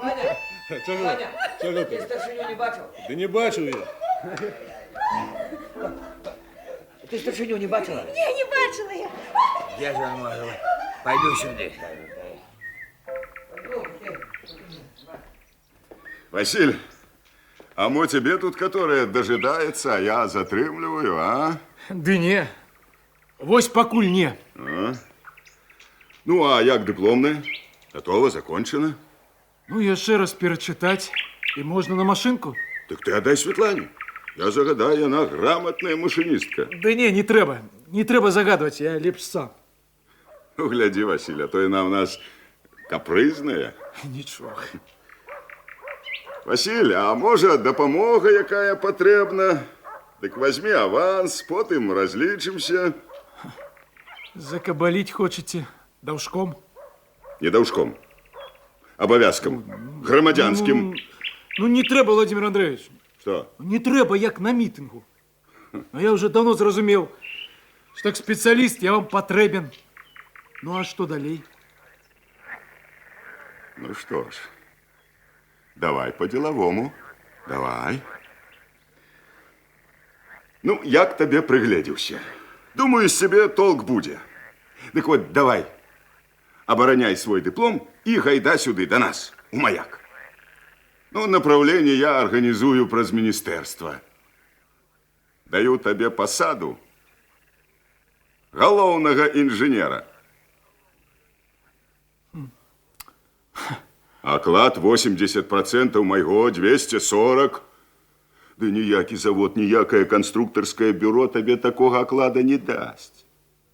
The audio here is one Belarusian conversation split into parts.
Ваня, Чого? Ваня, Чого ти ти? старшиню не бачив? Да не бачу я. Ти старшиню не бачила? Ні, не бачила я. Я же можу. Пойду сюди. Василь, а мо тебе тут, которая дожидается, а я затрымливаю, а? Да не. Вось пакуль не. Ну, а як дипломная? Готова, закончена? Ну, яшчэ раз перачытаць, і можна на машинку? Так ты отдай Светлане. Я загадаю, она грамотная машинистка. Да не трэба. Не трэба загадваць, я лепш сам. Ну, гляди, Василь, а то и она у нас капрызная. Нічого. Василь, а може допомога, якая потрібна? Так возьми аванс, потім розлічимся. Закабалить хочете даўжком? Не даўжком, обов'язком, громадянським. Ну, не трэба, Владимир Андреевич. Что? Не трэба, як на мітингу. Но я уже давно зразумел, что как специалист я вам потребен. Ну, а что далей? Ну что ж, давай по-деловому. Давай. Ну, я к тебе приглядівся. Думаю, з тебе толк буде. Так вот, давай, обороняй свой диплом и гайда сюди, до нас, у маяк. Ну, направление я организую праз министерство. Даю тебе посаду головного инженера. Оклад 80% моего 240. Да ніякий завод, ніякое конструкторское бюро тебе такого оклада не даст.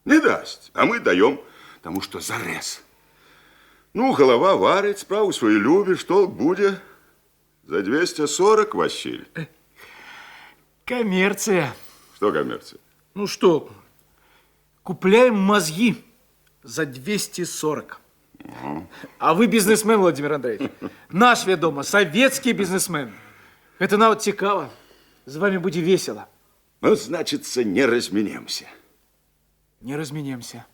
Не даст. А мы даем, потому что зарез. Ну, голова варит, справу свою любишь, толк будет. За 240, Василь. Коммерция. Что коммерция? Ну что, купляем мозги за 240. А вы бизнесмен, Владимир Андреевич. Наш, ведомо, советский бизнесмен. Это нават цікаво. З вами буде весело. Ну, значится, не разменемся. Не разменемся.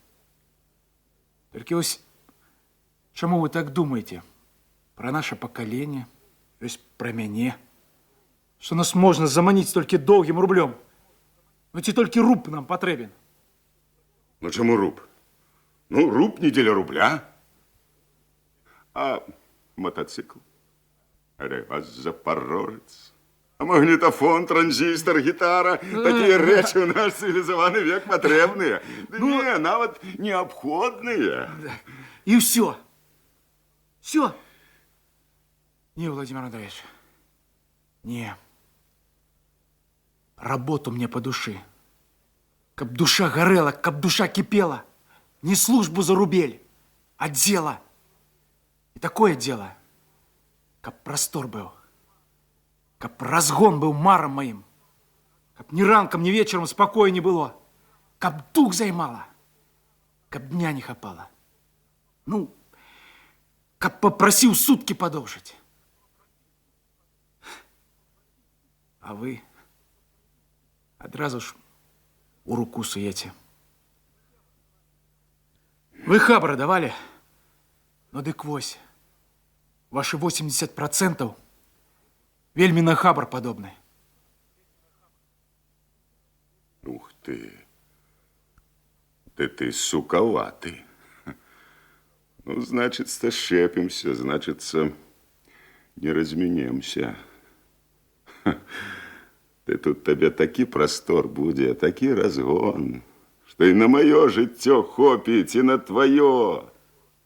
Только ось, чему вы так думаете? Про наше поколение, то есть про мяне. Что нас можно заманить только долгим рублем. Но ці толькі руб нам потребен. Ну, чему руб? Ну, руб неделя рубля. А мотоцикл? Реваз Запорожец. А магнитофон, транзистор, гитара. Такие речи у нас цивилизованный век потребные. Да не, нават необходные. И все. Все. Не, Владимир Андреевич. Не. Работу мне по душе. Каб душа горела, каб душа кипела. Не службу за рубель, а дело. И такое дело, каб простор был, каб разгон был маром моим, каб ни ранком, ни вечером спокоя не было, каб дух займало, каб дня не хапало. Ну, каб попросил сутки подолжить. А вы одразу ж у руку суете. Вы хабра давали? Ну, дык вось. Ваши 80% вельми на хабр подобны. Ух ты. Да ты суковатый. Ну, значит, стошепимся, значится, не разменемся. Ты тут тебе таки простор буде, таки разгон, что и на мое життё хопить, и на твое.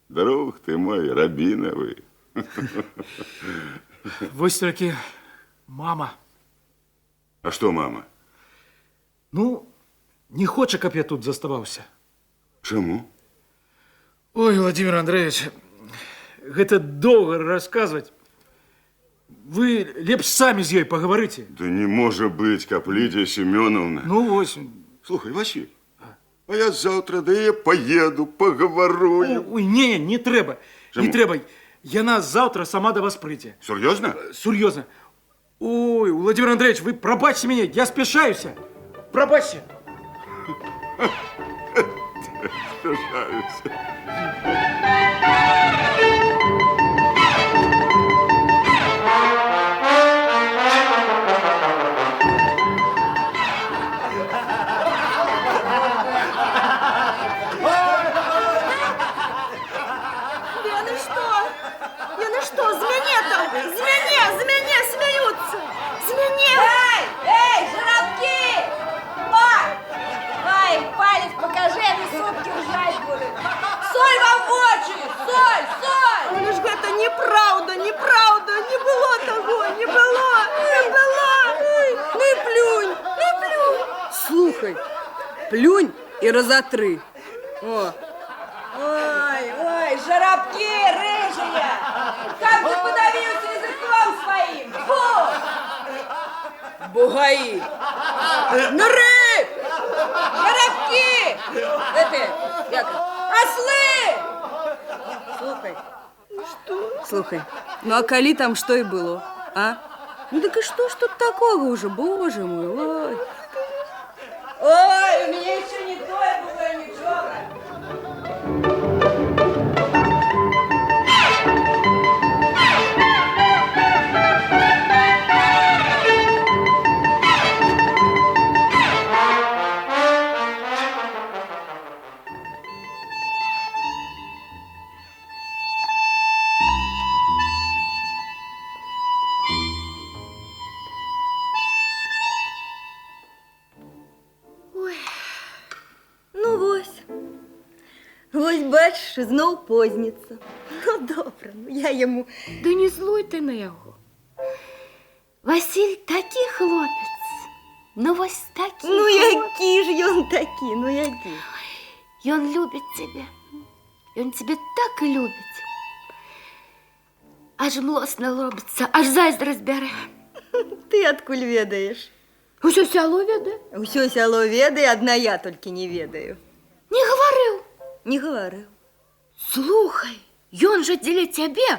Друг ты мой рабиновый. Вось таки мама. А что, мама? Ну, не хоча, каб я тут заставаўся. Чему? Ой, Владимир Андреевич, гэта доўга расказваць. Вы лепш самі з ёй паговорите. Да не может быть, каб Лидия Семеновна. Ну, вось. Слухай, Василь, а я завтра да я поеду, поговорю. Ой, не трэба. Чому? Не трэба. Яна завтра сама до вас прыйдзе. Серьезно? Серьезно. Ой, Владимир Андреевич, вы пробачьте меня, я спешаюся. Пробачьте. Спешаюся. Плюнь и разотри. О. Ой, ой, жаробки рыжие! Как бы подавился языком своим! Фу! Бугаи! Ныры! Жаробки! Ослы! Слухай. Что? Слухай, ну а коли там что и было, а? Ну так и что ж тут такого уже, боже мой, ой. Ой, у меня еще не то, я бугай, ничего. Ось, бачиш, знов позніться. Ну, добре, ну я йому... Да не злуй ти на його. Василь такий хлопець. Ну, ось такий. Ну, які ж ён такі, ну, які? І он любить тебе. І он тебе так і любить. Аж млосно робиться, аж зайздрость бере. Ти откуль ведаєш? Усё сяло веде. Усё сяло ведає, одна я тільки не ведаю. Не говорив. Не говорив. Слухай, ён же дзеля цябе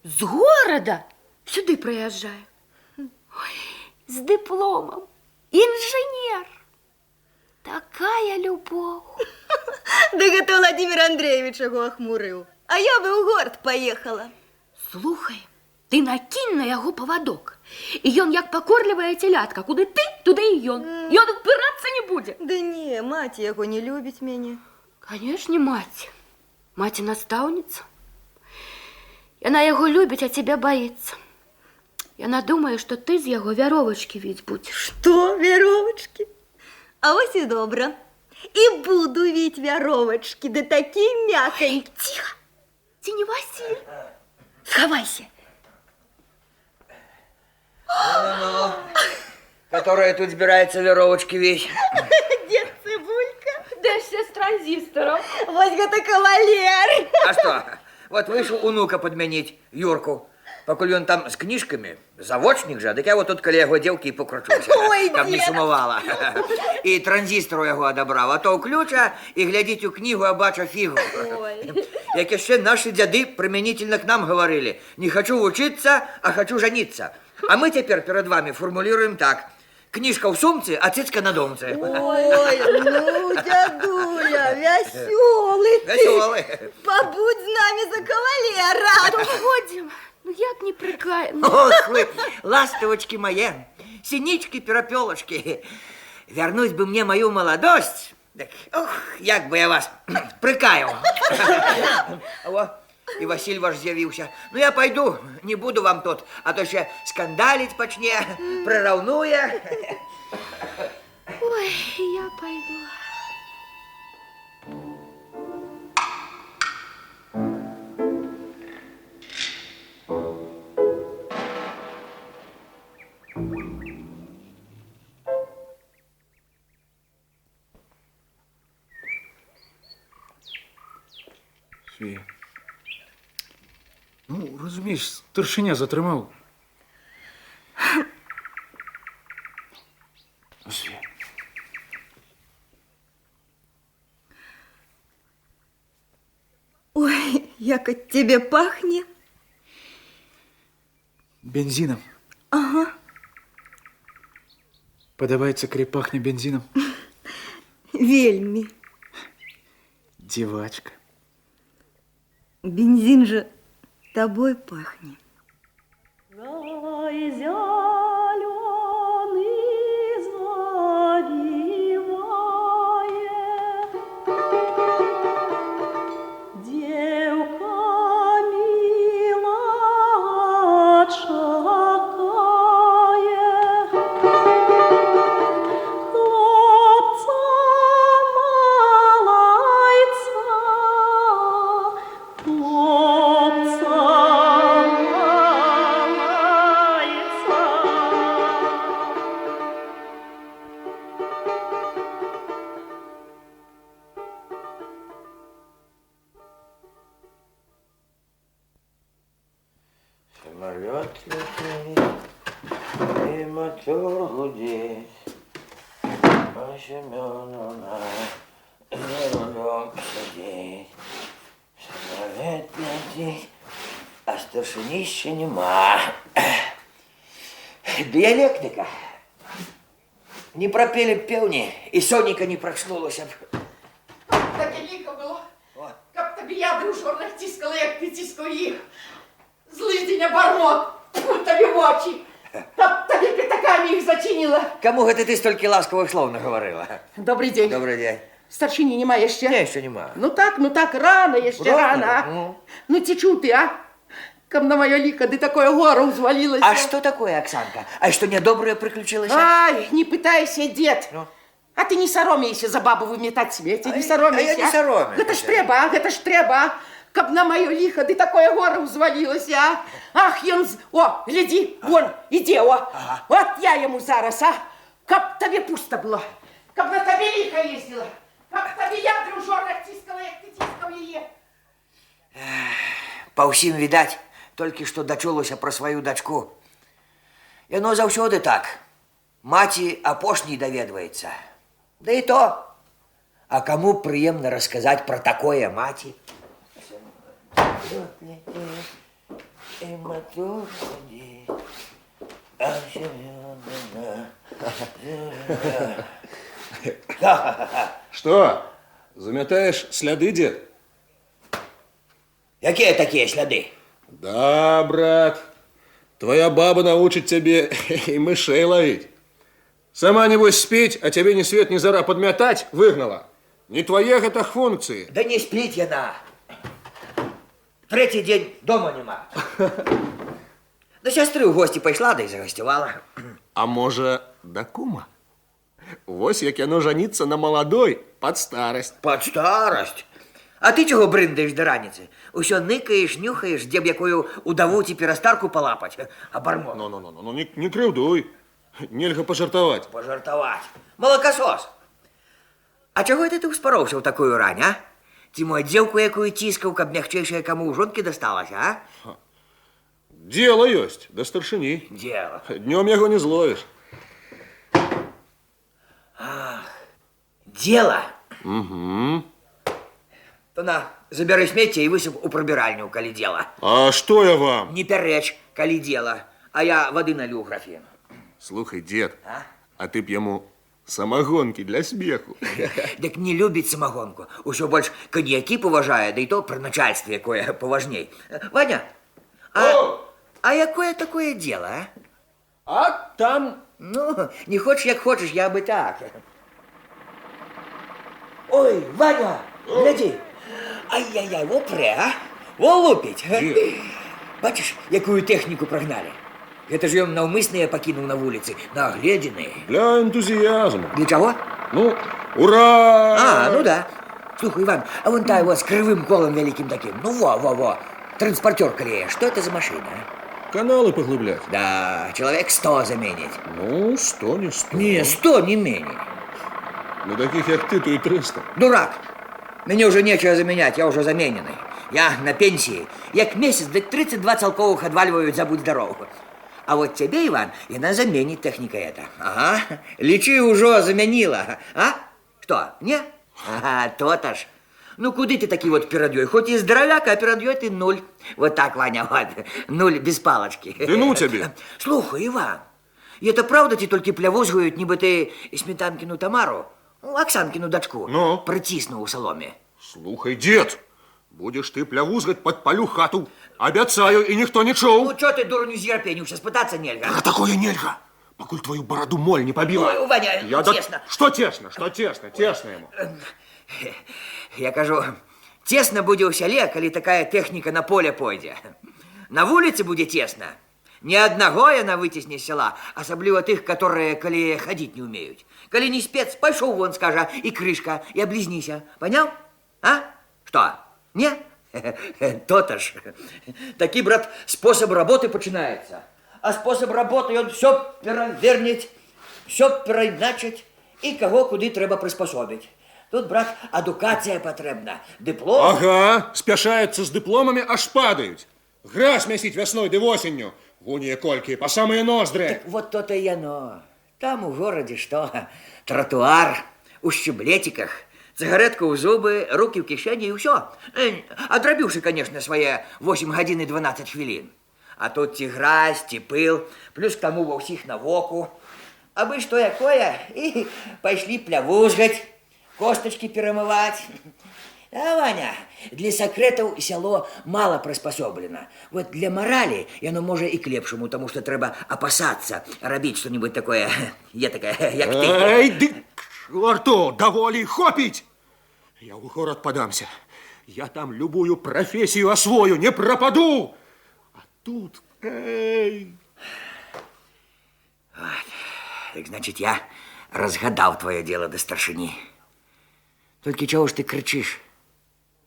з города сюды прыязджае. З дыпломам. Інжынер. Такая любоў. Да гэта Владимир Андреевич яго ахмурыў. А я бы ў город поехала. Слухай, ты накінь на яго павадок. І ён як пакорлівая телятка. Куды ты, туды і ён. Ён упирацца не будзе. Да не, маці яго не любіць мяне. Конечно, мать. Мать наставница. Яна яго любіць, а тебя боится. Яна думае, что ты з яго вяровачкі віць будзеш. Что, веровочки? А ось и добро. И буду вить веровочки, да такие мяконькие. Тихо, ты не Василь. Сховайся. Ну-ну, которая тут збирается веровочки весь. Дед Цибулька. Да все с транзистором. Вот это кавалер. А что? Вот вышел унука подменить Юрку. Покуль он там с книжками, заводчик же, так я вот тут коли его девки и покручуся, Ой, как не дед. сумовала. И транзистор его одобрал, а то у ключа и глядеть у книгу, а бачу фигу. Ой. Як еще наши дяды применительно к нам говорили, не хочу учиться, а хочу жениться. А мы теперь перед вами формулируем так. Книжка в сумце, а цицка на домце. Ой, ну, дядуля, веселый ты. Веселый. Побудь с нами за кавалера. Походим. Ну як не прикаем. Ох вы, ластовочки мои, синички, пиропелочки. Вернуть бы мне мою молодость. Так, ох, як бы я вас прикаял. Во, и Василь ваш з'явился. Ну я пойду, не буду вам тут, а то ще скандалить почне, приревнує. Ой, я пойду. Свія. Ну, розумієш, старшиня затримав. Свія. Ой, як от тебе пахнет. Бензином. Ага. Подавається крепахне бензином. Вельми. Девачка. Бензин же тобой пахнет. Самолет летит, и мотор гудит, а Семеновна за рулем сидит. Самолет летит, а старшинища нема. Диалектика. Не пропели б певні, і Соніка не проснулася б. Так і ліко було. Каб тобі ядра у чорних тискали, як ти тискав їх. Злидіння бармот, тобі в очі. Каб тобі п'ятаками їх зачинила. Кому гэта ти стільки ласкових слов наговорила? Добрий день. Добрий день. Старшині немає ще? Ні, ще нема. Ну так, рано ще Рано? рано. Ну ці чути, а? Каб на моє ліко, де такое горе узвалилося. А что такое, Оксанка? А что недоброе приключилось? Ай, не пытайся, дед. Ну? А ты не соромейся за бабу выметать смети, не соромейся. а я не соромлюся. Гэта ж трэба, гэта ж трэба. Каб на моё лихо, ды такое горе узвалилось, а? Ах, ён О, гляди, вон, иди, о. Вот я ему зараз, а? Каб тебе пусто было. Каб на тебе лихо ездила. Каб тебе ядра у жорнах тискала, як ты тискал яе. Па ўсім відаць, толькі што дачулася пра сваю дачку. Яно заўсёды так. Маці апошняй даведваецца. Да і то. А каму прыемна расказаць пра такое маці? Что, заметаешь следы, дед? Якія такія сляды? Да, брат, твоя баба научит тебе и мышей ловить. Сама, небось, спить, а тебе ни свет ни зара подметать выгнала. Не твоих это функции. Да не спіць яна. Трэці дзень дома няма. До сястры ў госці пайшла, да і загасцявала. А може, да кума? Вось як яно жаніцца на маладой под старость. Пад старасць? А ты чаго брындаеш да раніцы? Усё ныкаеш, нюхаеш, дзе б якую удаву ці перастарку палапаць. А бармон? Ну, не крыўдуй. Нельга пожартаваць. Пажартаваць. Малакасос. А чаго это ты ўспароўся ў такую рань, а? Ці мо дзеўку якую ціскаў, каб мягчэйшая каму ў жонкі дасталася, а? Дело ёсць, да старшыні. Дзела. Днём яго не зловіш. Дзела? Угу. То на, забяры смецце і высып у прыбіральню, калі дзела. А что я вам? Не пярэч, калі дзела. А я вады налью ў графін. Слухай, дед, А? ты б яму самогонки для смеху. Дык не любіць самагонку. Усё больш каньякі паважае, да і то пры начальстве, якое паважней. Ваня, а якое такое дело, а? А там... Ну, не хочешь, як хочешь, я бы так. Ой, Ваня, гляди. Ай-яй-яй, во прэ, а? Во лупить. Бачиш, якую технику прогнали? Это же ён наўмысныя пакінуў на вуліцы, нагледзеныя. Для энтузиазма. Для чего? Ну, ура! А, ну да. Слухай, Иван, а вон та его с кривым колом великим таким. Ну, во. Транспортер колея. Что это за машина, а? Каналы поглублять. Да, человек 100 заменить. Ну, 100 не 100. Не, 100 не менее. На таких, як ты, то и 300. Дурак. Мне уже нечего заменять, я уже замененный. Я на пенсии. Як месяц, дык 32 целковых отваливают, забудь здорово. А вот тебе, Иван, яна заменит техника эта. Ага, лечи уже заменила. А? Что, не? Ага, то-то ж. Ну, куды ты таки вот перадьёй? Хоть и здоровяк, а перадьёй ты 0. Вот так, Ваня, вот. 0 без палочки. Да ну тебе. Слухай, Иван, и это правда тебе только плявузгают, нібы ты Сметанкину Тамару, ну, Оксанкину дочку, Ну? притиснул у соломе. Слухай, дед, будешь ты плявузгать, подпалю хату. Обяцаю, и никто не чоў. Ну, что ты, дурню, з'ярпенився, спытаться нельга? А такое нельга. Покуль твою бороду моль не побила. Ой, Ваня, Я тесно. Что тесно? Что тесно? Тесно ему. Я кажу, тесно будзе ў сяле, калі такая техника на поле пойдзе. На вуліцы будзе тесно. Ни одного яна выцесне з села, асабліва тых, которые, калі ходить не умеют. Калі не спец, пайшоў вон, скажа, и крышка, и облизніся. Понял? А? Что? Не? То-то ж. Такі, брат, способ работы починается. А способ работы он все перавернет, все перайначить, и кого куды трэба приспособить. Тут, брат, адукація патрэбна, диплом. Ага, спяшаются с дипломами, аж падают. Грязь месить весной да осенью. Гуния кольки по самые ноздри. Вот то-то и оно. Там у городе что? Тротуар, у щеблетиках, цигаретка у зубы, руки в кишені и все. Отробивши, конечно, свои 8 годин и 12 хвилин. А тут ті грязь, ті пыл, плюс к тому во всіх навоку. Аби что якое, и пошли плявузгать, косточки перемывать. А, Ваня, для секретов село мало приспособлено. Вот для морали оно может и к лепшему, потому что треба опасаться робить что-нибудь такое, як ты. Эй, ды к черту, доволи хопить! Я в город подамся. Я там любую профессию освою, не пропаду. А тут, эй... Вот. Так значит, я разгадал твое дело до старшини. Только чего ж ты кричишь?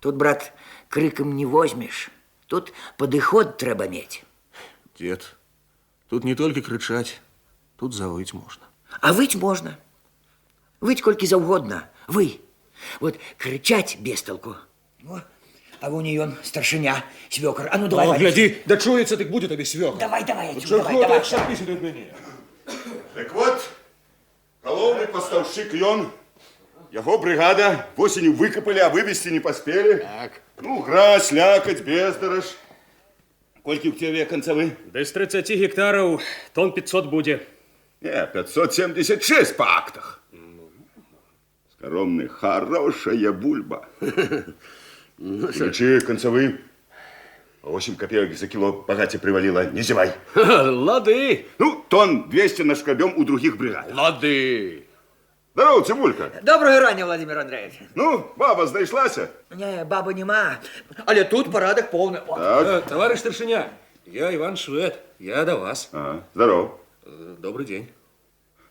Тут, брат, криком не возьмешь. Тут подыход треба иметь. Дед, тут не только кричать, тут завыть можно. А выть можно. Выть сколько завгодно. Вы. Вот кричать без толку. О, а вон ее старшиня, свекор. А ну давай, О, Ваня. гляди, да чуется, так будет тебе свек. Давай, отсюда, давай. от меня. Так вот, головний поставщик льон, его бригада осенью выкопали, а вывести не поспели. Так. Ну, грязь, лякоть, бездорож. Кольки у тебя концевы? Десь 30 гектарів, тонн 500 буде. Не, 576 по актах. Скоромный, хорошая бульба. Ключи концевы. 8 копеек за кило богате привалило, не зевай. Лады, Ну, тонн 200 нашкребем у других бригад. лады. Здорово, Цибулька. Доброго рання, Владимир Андреевич. Ну, баба знайшлася? Не, баби нема. Але тут порядок повний. О. Так. Товарищ старшиня, я Иван Швед, я до вас. Ага, здорово. Добрый день.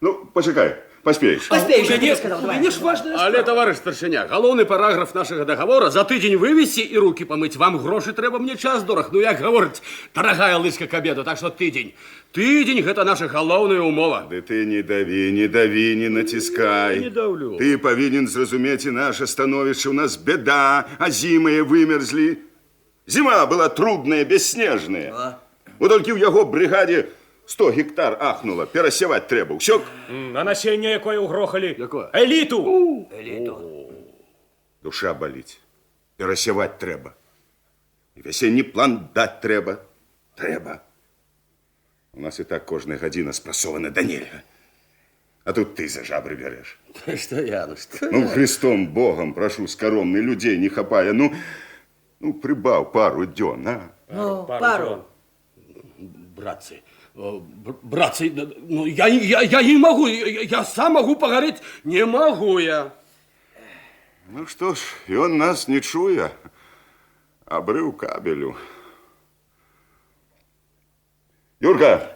Ну, почекай, поспеешь. Поспей, что я сказал, давай. Але, товариш старшиня, головний параграф нашого договору за тиждень вивезти і руки помить. Вам гроші треба, мені час дорог. Ну, як говорить, дорогая лиска к обеду, так що тиждень. Тиждень – это наша головная умова. Да ты не дави, не натискай. Не давлю. Ты повинен зразуметь и наше становище. У нас беда, а зимы вымерзли. Зима была трудная, бесснежная. Вот только в его бригаде 100 гектар ахнуло, пересевать треба. Все? А насіння якое угрохали? Якое? Еліту. Душа болить. Пересевать треба. И весенний план дать треба. Треба. У нас и так кожная година спрасована до нельга. А тут ты за жабры берешь. Что я, ну что? Ну, Христом Богом прошу, скоромный, людей не хапая. Ну, прибав пару дён, а? Ну, пару. Братцы, ну я не могу, я сам могу погореть, не могу я. Ну что ж, и он нас не чуя, обрыв кабелю. Юрка,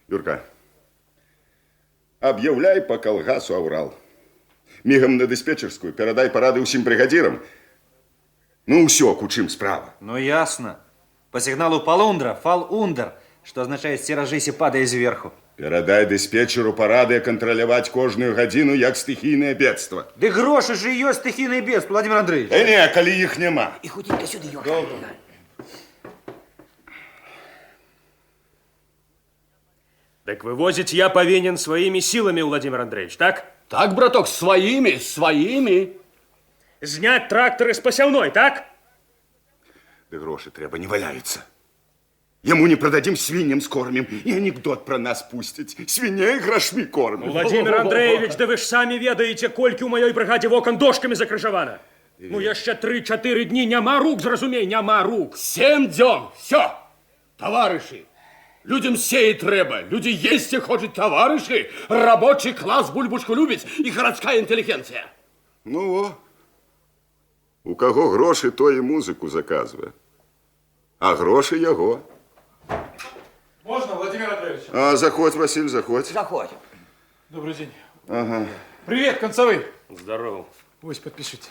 Юрка, объявляй по колгасу Аврал. Мигом на диспетчерскую, передай парады усім бригадирам. Ну, все, кучим справа. Ну, ясно. По сигналу полундра, фал-ундер, что означает «стерожися, падай сверху». Передай диспетчеру парады контролировать кожную годину, як стихийное бедство. Да гроши же ее стихийный бедствие, Владимир Андреевич. Да не, коли их нема. И худенько сюда, Юрка. Так вывозить я повинен своими силами, Владимир Андреевич, так? Так, браток, своими. Знять трактор из посевной, так? Да гроши треба, не валяются. Ему не продадим, свиньям скормим. И анекдот про нас пустить. Свиней грошми кормим. Владимир Андреевич, да ви ж самі ведаєте, кольки у моїй бригаді вокон дошками закришовано. Ну, еще 3-4 дні нема рук, зразумей, нема рук. 7 дён, все. Товарищи, людям сеять треба. Люди есть хочуть, товарищи. Рабочий класс бульбушку любить и городская интеллигенция. Ну, о. У кого гроши, то и музыку заказывает. А гроши его. Можно, Владимир Андреевич? А, заходь, Василь, заходь. Заходь. Добрый день. Ага. Привет, концовый. Здорово. Ось, подпишите.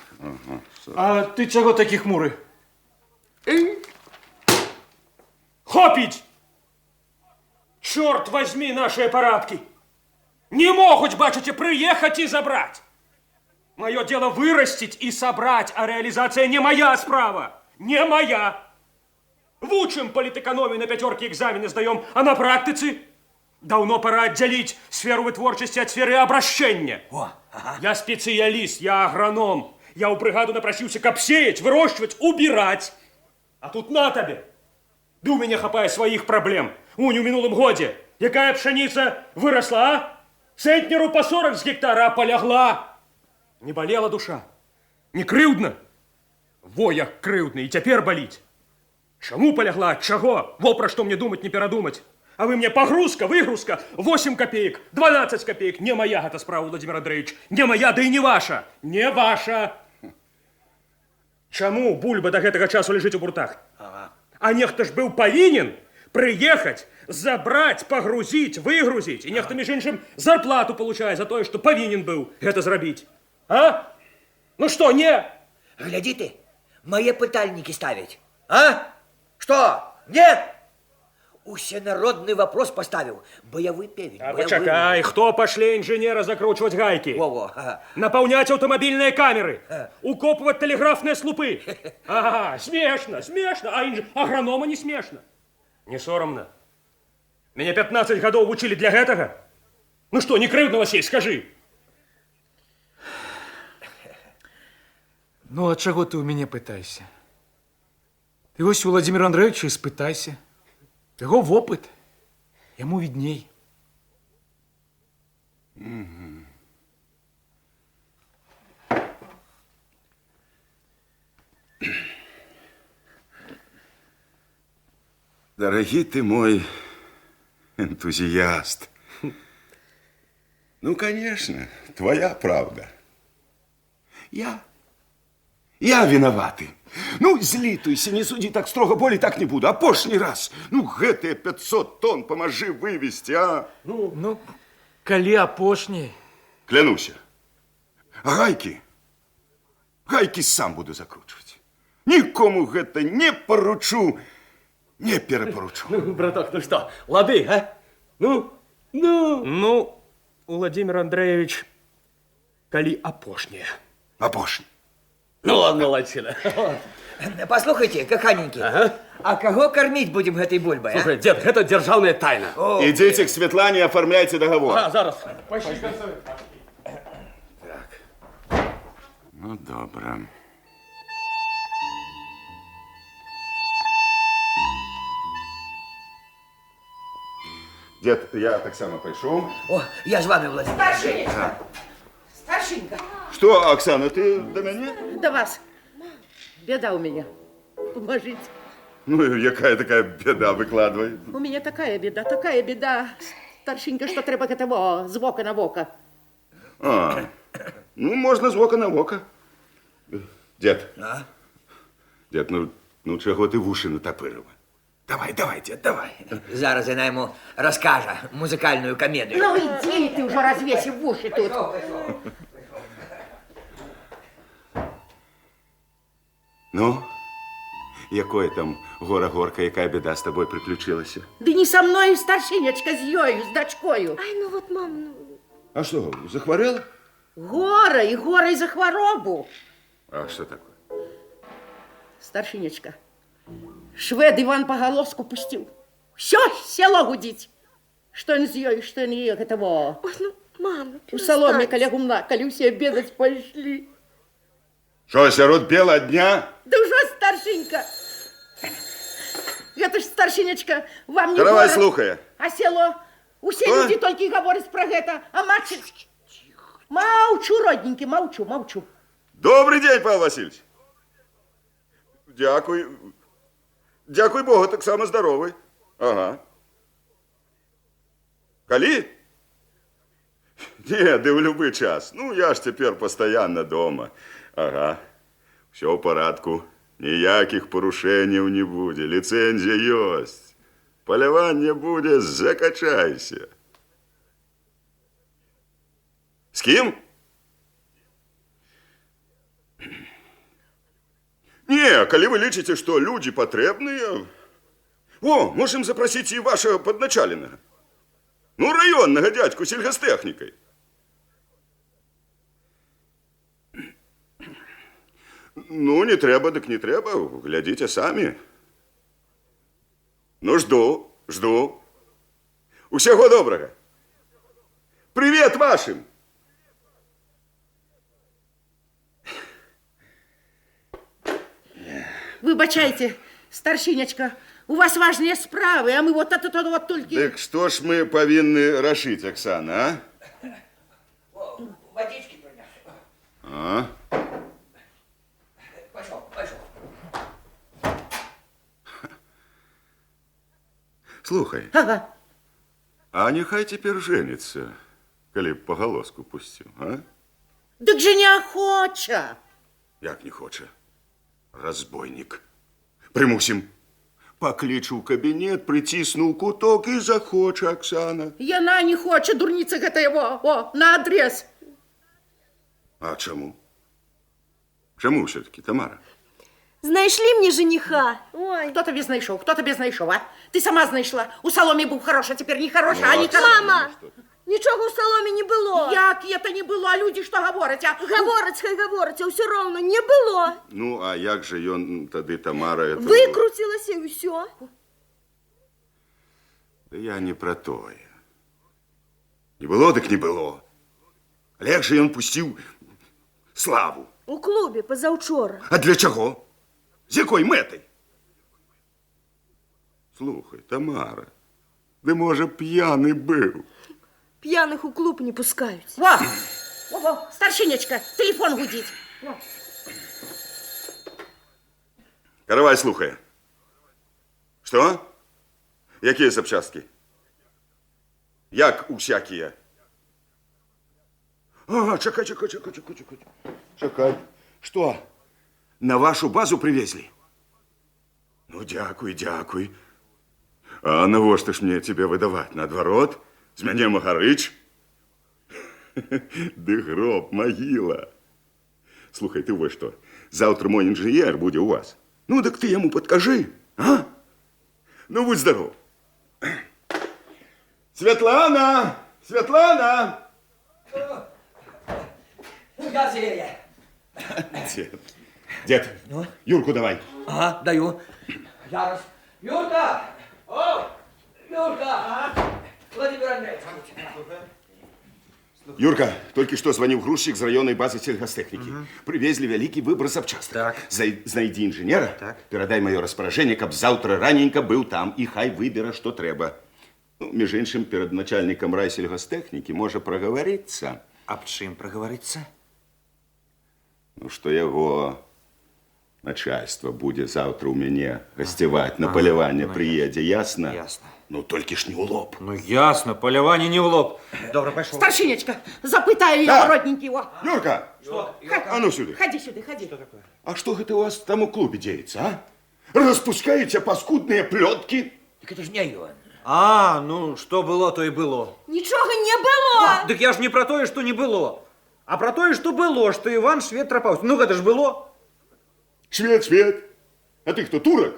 А ты чего такий хмурый? Хопить! Черт возьми наши аппаратки! Не могут, бачите, приехать и забрать! Мое дело вырастить и собрать, а реализация не моя справа! Не моя! Вучим политэкономию, на пятерки экзамены сдаем, а на практице давно пора отделить сферу вытворчасці от сферы обращения. Я специалист, я агроном. Я у бригаду напросился каб сеять, выращивать, убирать. А тут на тебе. Да у меня хапает своих проблем. Унь, у минулым годе. Якая пшеница выросла, а? Центнеру по 40 с гектара, а полягла. Не болела душа. Не крыўдна. Во як крыўдна, и теперь болить. Чаму полягла, от чаго? Во про что мне думать, не перадумать. А вы мне погрузка, выгрузка, 8 копеек, 12 копеек. Не моя эта справа, Владимир Андреевич. Не моя, да и не ваша. Не ваша. Чаму бульба до гэтага часу лежит у буртах? А нехта ж быў павінен приехать, забрать, погрузить, выгрузить. И нехта, между іншым, зарплату получае за тое, что павінен быў гэта зрабіць. А? Ну что, не? Гляди ты, мои пытальники ставить. А? Что? Нет? Усенародный вопрос поставил. Боевой певень. А почакай, кто пошле инженера закручивать гайки? Во-во. Наполнять автомобильные камеры, укопывать телеграфные слупы. Ага, смешно, смешно, а агронома не смешно. Не соромно. Меня 15 годов учили для гэтага. Ну что, не крыўдна, Василь, скажи. Ну, а чего ты у меня пытайся? Ты ось у Владимира Андреевича испытайся. Его в опыт, ему видней. Дорогий ты мой энтузиаст. Ну, конечно, твоя правда. Я виноватый. Ну, злитуйся, не суди так строго, более так не буду. А пошний раз, ну, гэтые 500 тонн поможи вывести, а? Ну, коли апошней. Клянуся. А гайки сам буду закручивать. Никому гэта не поручу, не перепоручу. Ну, браток, ну что, лады, а? Ну, у Владимир Андреевич, коли апошнее. Апошний. ну ладно, молодчина. Послухайте, каханенький, а кого кормить будем этой бульбой? Слушай, дед, это державная тайна. Идите к Светлане и оформляйте договор. А, зараз. Ну, добре. Дед, я так само пойшов. О, я с вами, Владимир. Старшенька. Старшенька. Что, Оксана, ты до меня? До вас. Беда у меня. Поможите. Ну, якая такая беда, выкладывай. У меня такая беда. Старшенька, что треба этого з вока на вока. А, ну, можно з вока на вока. Дед. А? Дед, ну чего ты в уши натопырил? Давай, дед, давай. Зараз она ему расскажет музыкальную комедию. Ну, иди ты уже развесив в уши тут. Ну, якое там гора-горка, якая беда с тобой приключилась? Да не со мною, старшинечка, з ёю, з дочкою. Ай, ну вот, мам, ну... А что, захворела? Гора за хворобу. А что такое? Старшинечка, швед Иван Поголоску пустил. Все село гудить. Что он з ёю, что он ее этого. Ой, ну, мам, ну, У соломе каля гумна, калі все обедать пошли. Что, сярод бела дня? Да уже старшенька. Это ж, старшинечка, вам не Давай, город, слухай. а село. Усе Что? люди только и говорят про это. А мать... Молчу, родненький, молчу. Добрый день, Павел Васильевич. Дякуй Богу, так само здоровый. Ага. Калі? Не, да в любой час. Ну, я ж теперь постоянно дома. Ага. Все в порядку. Ніяких порушенняў не буде. Лицензия есть. Полявання буде, закачайся. С кем? Не, коли вы лічыце, что люди потребные... О, можем запросить и вашего подначаленного. Ну, районного дядьку сельгостехникой. Ну, не трэба, дык не трэба. Глядите сами. Ну, жду. Усяго добрага. Привет вашим. Выбачайте, старшинечка, у вас важные справы, а мы вот это вот только... Так что ж мы повинны решить, Оксана, а? Водички принес. А? Пошел. Слухай, Ага. а нехай теперь женится, коли б поголоску пустил, а? Так же неохоча. Як не хоче. Разбойник. Примусим. Покличу в кабинет, притиснул куток и захоче, Оксана. Яна не хочет, дурница гэта его, на адрес. А чему? Чему все-таки, Тамара? Знайшли мне жениха. Ой. Кто тебе знайшов, а? Ты сама знайшла. У Соломі був хороший, а теперь не хороший, а не Мама, нічого в соломі не було. Як это не было, а люди что говорять, а? Хай говорить, а все равно не було. Ну, а як же ён тады, Тамара, это... Викрутилося і все. Да я не про тое. Не было, так не было. Але як же ён пусціў славу? У клубі позавчора. А для чого? З якою метой? Слухай, Тамара, ти, може, п'яний був? П'яних у клуб не пускають. Во, старшинечка, телефон гудить. Каравай слухає. Що? Які запчастки? Як усякие? А, чекай. Чекай. Что? На вашу базу привезли? Ну, дякуй. А навошта ж мне тебе выдавать? Наадварот? З мяне Магарыч? Ды гроб, могила. Слухай, ты вот что, завтра мой инженер будет у вас. Ну, так ты ему подкажи, а? Ну, будь здоров. Светлана! Я зелье. Дед, Юрку давай. Ага, даю. Зараз. Юрка! О! Юрка! Владимир Андреевич. Юрка, только что звонил грузчик с районной базы сельхозтехники. Привезли великий выбор запчасток. Так. Знайди инженера, Так. передай мое распоряжение, каб завтра раненько был там, и хай выбера, что треба. Ну, между іншим, перед начальником райсельхозтехники може проговориться. Аб чым праговориться? Ну, что его начальство будет завтра у меня гостевать, на полевание приедет, ясно? Ясно. Ну, только ж не у лоб. Ну, ясно, полювання не в лоб. Добре, пошел. Старшинечка, запытаю Да. его, родненький его. Юрка! А ну сюда. Ходи сюда, ходи. А что это у вас там у клубе деется, а? Распускаете паскудные плетки? Так это ж не ён. А, ну, что было, то и было. Нічого не було. Так я ж не про тое, что не было. А про тое, что было, что Иван Швед Тропаус. Ну, это ж было. Швед. А ты кто, турок?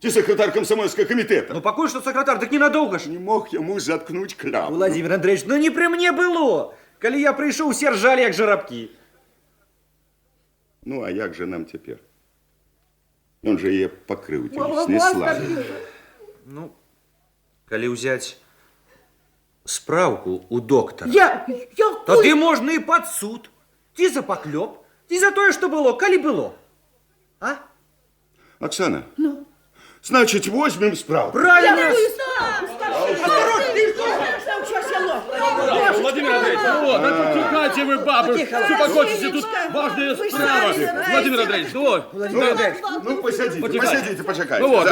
Ты секретарь комсомольского комитета. Ну, покой, что секретарь, так ненадолго ж. Не мог ему заткнуть кляп. Владимир Андреевич, ну не при мне было. Коли я пришел, все ржали, як жеребки. Ну, а як же нам теперь? Он же ее покрыл, снесла. Ну, коли взять справку у доктора, то ты можно и под суд. Ты за поклеп, ты за то, что было, коли было. А? Оксана, значит, возьмем справку. Правильно. Владимир Андреевич, ну вот, а тут тихайте вы, бабы, успокойтесь, тут важная справа. Владимир Андреевич, ну вот. Ну, посидите, почекайте. Ну вот,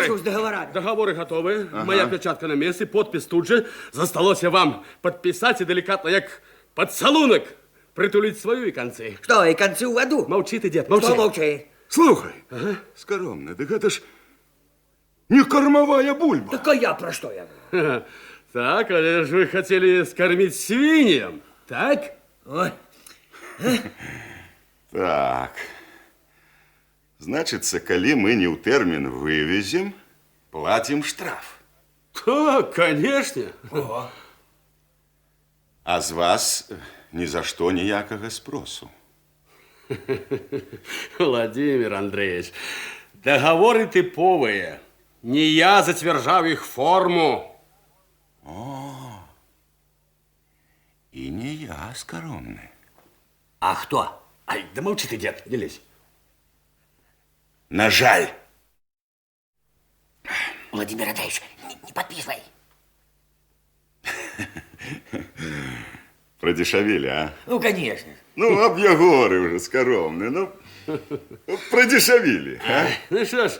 Пішов з договорами. договоры готовы, моя печатка на месте, подпись тут же. Засталося вам подписать и деликатно, як поцелунок, притулить свою и концы. Что, и концы в аду? Молчи ты, дед, Что молчи. молчи? Слухай, скоромно, так это ж не кормовая бульба. Так а я про что я? Так, а же вы хотели скормить свиньям, так? Ой. Так. Значится, коли мы не у термин вывезем, платим штраф. Так, конечно. А з вас ни за что ніякого спросу. Владимир Андреевич, договоры типовые. Не я затверждал их форму. И не я, скоромный. А кто? Ай, да молчи ты, дед, не лезь. На жаль. Владимир Андреевич, не подписывай. Продешевили, а? Ну, конечно. Ну, об Ягоры уже, скоромный. Ну, продешевили, а? Ну что ж,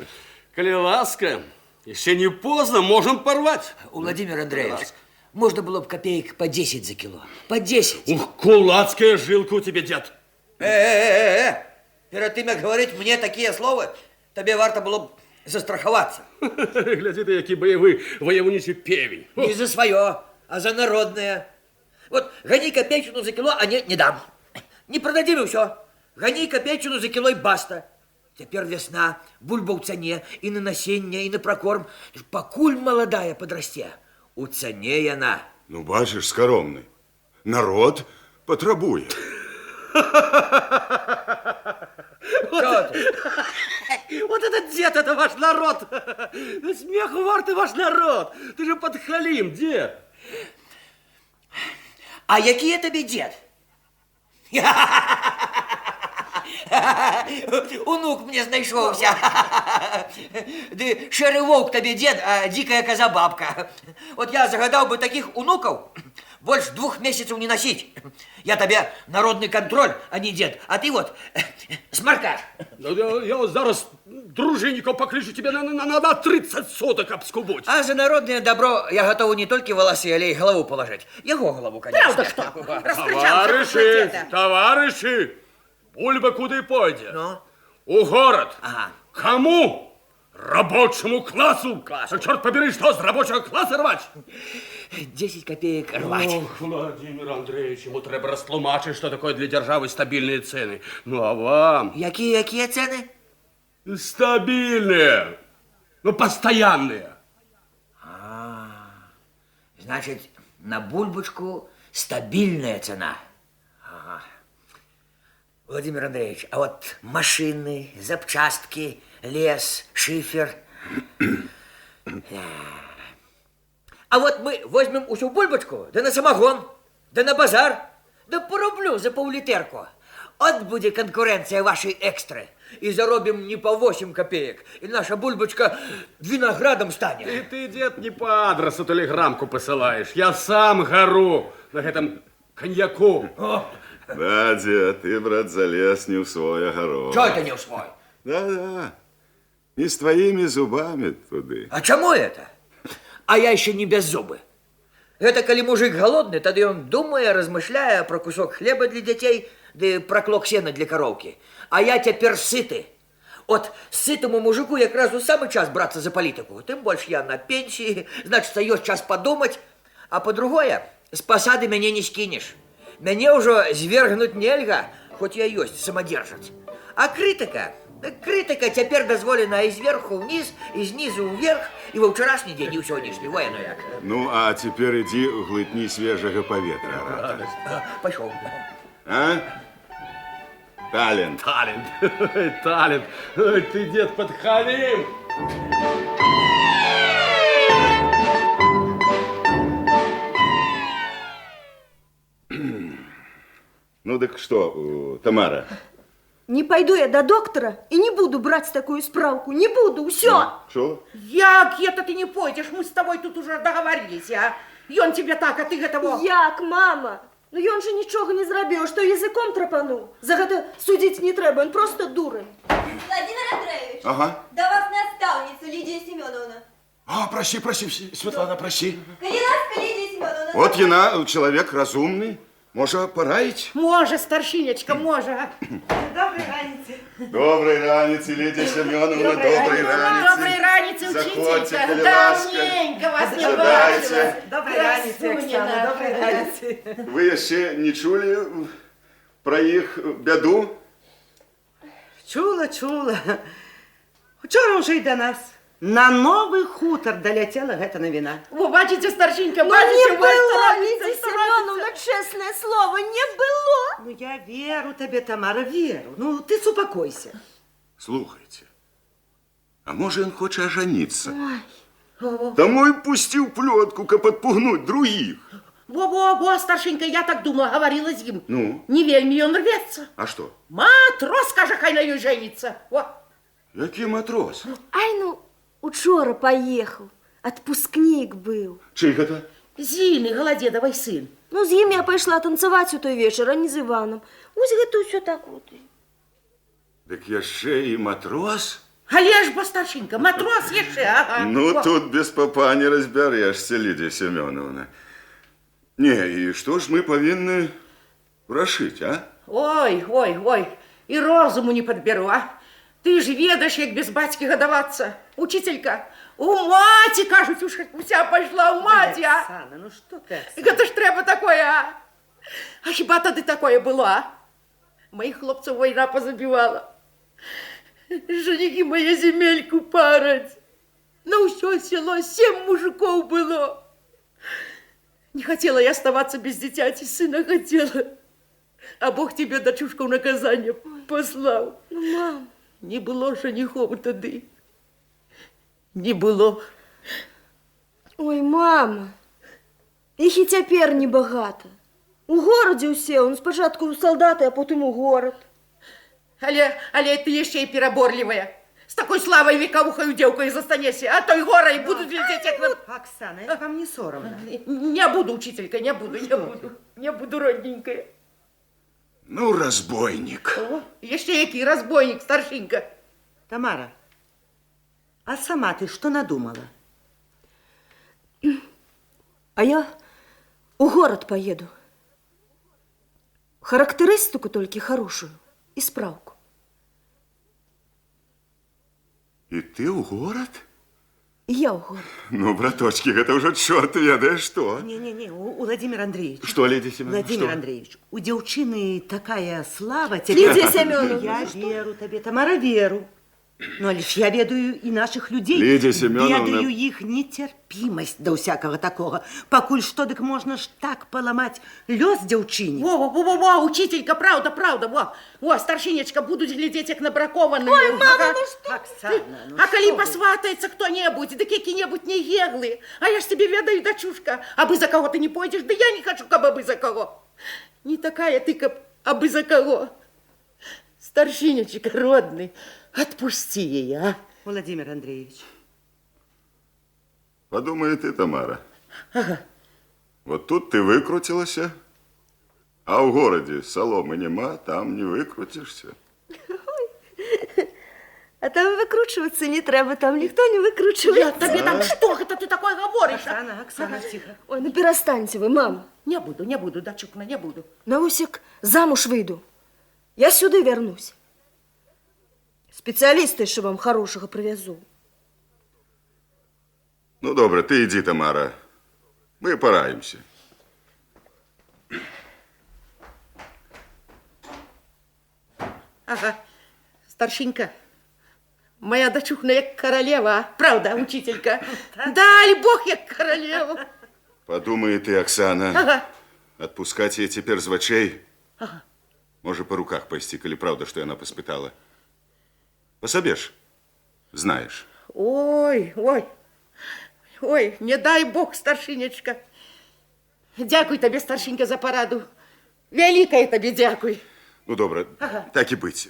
коли ласка, еще не поздно, можем порвать. Владимир Андреевич, можно было бы копеек по 10 за кило. По 10. Ух, кулацкая жилка у тебя, дед. Перед тем, как говорить мне такие слова, тебе варто было б застраховаться. Гляди ты, який бойовий воєвничий певень. Не за свое, а за народное. Вот гони копеечину за кило, а не дам. Не продадим и все. Гони копеечину за кило и баста. Теперь весна, бульба в цене, и на насенье, и на прокорм. Покуль молодая подрасте, у цене она. Ну, бачишь, скоромный, народ потребует. Вот этот дед, это ваш народ. Смеху варты ваш народ. Ты же подхалим, дед. А який тебе дед? Унук мне знайшовся. Ды шерый волк тебе дед, а дикая коза бабка. Вот я загадал бы таких унуков больше 2 месяцев не носить. Я тебе народный контроль, а не дед. А ты вот сморкач. Я зараз дружинников покличу тебе на 30 соток обскубуть. А за народное добро я готов не только волосы, але и голову положить. Его голову, конечно. Правда, что? Товарищи, товарищи, бульба куда пойдет? Ну? У город. Ага. Кому? Рабочему классу. Черт побери, что с рабочего класса рвать? 10 копеек рвать. Ох, Владимир Андреевич, ему треба растлумачить, что такое для державы стабильные цены. Ну, а вам? Якие цены? Стабильные. Ну, постоянные. Значит, на бульбочку стабильная цена. Ага. Владимир Андреевич, а вот машины, запчастки, лес, шифер. А вот мы возьмем усю бульбочку, да на самогон, да на базар, да по рублю за пол-литерку. От будет конкуренция вашей экстры. И заробим не по 8 копеек. И наша бульбочка виноградом станет. И ты, дед, не по адресу телеграмку посылаешь. Я сам гору на этом коньяку. Да, дед, ты, брат, залез не в свой огород. Что это не в свой? Да-да, не с твоими зубами туды. А чему это? А я еще не без зубы. Это, коли мужик голодный, тогда он, думая, размышляя про кусок хлеба для детей, да и про клок сена для коровки. А я теперь сытый. От сытому мужику якраз у самый час браться за политику. Тем больше я на пенсии, значит, есть час подумать. А по-другое, с посады меня не скинешь. Меня уже звергнуть нельга, хоть я есть самодержец. А критика теперь дозволена и сверху вниз, и снизу вверх, и во вчерашний день, и в сегодняшний. Военно як. Ну, а теперь иди глотни свежего поветра, брат. Пошел. А? Талент. Талент. Талент. Ой, ты, дед, подхалим. Ну, так что, Тамара? Не пойду я до доктора и не буду брать такую справку. Не буду, все. Что? Як это ты не пойдешь? Мы с тобой тут уже договорились, а? И он тебе так, а ты готово. Як, мама? Ну ён же нічого не зробив, що язиком трапанув. За гэта судить не треба, він просто дурень. Владимир Андреевич, Ага. до вас наставница Лидия Семеновна. А, прости, Светлана, прости. Калиновская Лидия Семеновна. Вот яна, человек разумный, може пораить. Може, старшинечка, може. Доброй раницы. Доброй раницы, Лидия Семеновна, доброй раницы. Доброй раницы, Заходьте, учителька. коли ласка. Давненько вас не Сідайте. бачила. Доброй раницы, Оксана, доброй раницы. Ви ще не чули про їх бяду? Чула. Вчора вже й до нас. На новий хутор долетела гэта новина. О, бачите, старшинка, Ну бачите, не вас было, старается, Лидия старается. Семеновна, честное слово, не было. Ну я веру тебе, Тамара, веру. Ну ты супокойся. Слухайте, А может, он хочет ожениться? Тому и пустил плетку, как подпугнуть других. Во-во-во, старшенька, я так думала, говорила с ним. Ну? Не вельми он рвется. А что? Матрос, скажи, хай на ее женится. Во. Який матрос? Ай, ну, учора поехал. Отпускник был. Чей это? Зины, Голодедовой сын. Ну, з ім я пайшла танцевать у той вечер, а не з Иваном. Ось гэта ўсё так вот. Так яшчэ и матрос? Але ж бо, старшенька, матрос яшчэ, ага. Ну, Во. тут без папа не разберешься, Лидия Семеновна. Не, и что ж мы повинны врашить, а? Ой, ой, ой, и розуму не подберу, а? Ты ж ведаешь, як без батьки гадаваться. Учителька, у маті, кажуть, уж уся пошла у маті, а? Оксана, ну что ты, Оксана? Так это ж треба такое, а? А хіба тоді такое було, а? Моїх хлопців війна позабивала. Женихи моє земельку парать. На усё село 7 мужиков было. Не хотела я оставаться без дитяти, сына хотела. А Бог тебе, дочушка, в наказание послал. Ну, мам. Не было женихов тоді. Не было. Ой, мама. Іх і цяпер небагата. У горадзе ўсе, он спачатку ў салдаты, а потым у горад. Але ты еще и переборливая. С такой славой вековухою девкой застанешься, а то и горой будут лететь, как на... Оксана, это вам не соромно. Не буду, учителька, не буду, не буду. Не буду, родненькая. Ну, разбойник. О, еще який разбойник, старшенька. Тамара, а сама ты что надумала? А я у город поеду. Характеристику толькі хорошую и справку. И ты в город? И я у город. Ну, браточки, это уже черт ведает что. Не-не-не, у Владимира Андреевича. Что, Лидия Семеновна, Владимир что? Андреевич, у девчины такая слава теперь. Лидия Семеновна, Я веру тебе, Тамара, веру. Ну, лишь я ведаю и наших людей. Лидия Семеновна. Ведаю их нетерпимость до всякого такого. Покуль что, так можно ж так поломать лёс девчине. Во, учителька, правда, во, старшинечка, будут глядеть, как набракованные. Ой, мама, ну что? Оксана, ну А коли что вы? посватается кто-нибудь, да какие-нибудь нееглые, а я ж тебе ведаю, дочушка, абы за кого ты не пойдешь, да я не хочу, кабы абы за кого. Не такая ты, каб абы за кого. Старшинечка, родный, отпусти ее, а? Владимир Андреевич. Подумай ты, Тамара. Ага. Вот тут ты выкрутилась, а в городе соломы нема, там не выкрутишься. А там выкручиваться не треба, там никто не выкручивается. Я тебе там что это ты такое говоришь? Оксана, Оксана, тихо. Ой, ну перестаньте вы, мама. Не буду, дочукна, не буду. Наусик, замуж выйду. Я сюда вернусь. Специалиста еще вам хорошего привезу. Ну, добре, ты иди, Тамара. Мы пораемся. Ага, старшенька, моя дочухна як королева, а? Правда, учителька? Дай Бог, як королева. Подумай ты, Оксана. Ага. Отпускать ей теперь з вачей. Ага. Может, по руках пойти, коли правда, что она поспитала. Пособешь, знаешь. Ой, не дай Бог, старшинечка. Дякуй тебе, старшенька, за пораду. Великая тебе дякуй. Ну, добре, так і быць.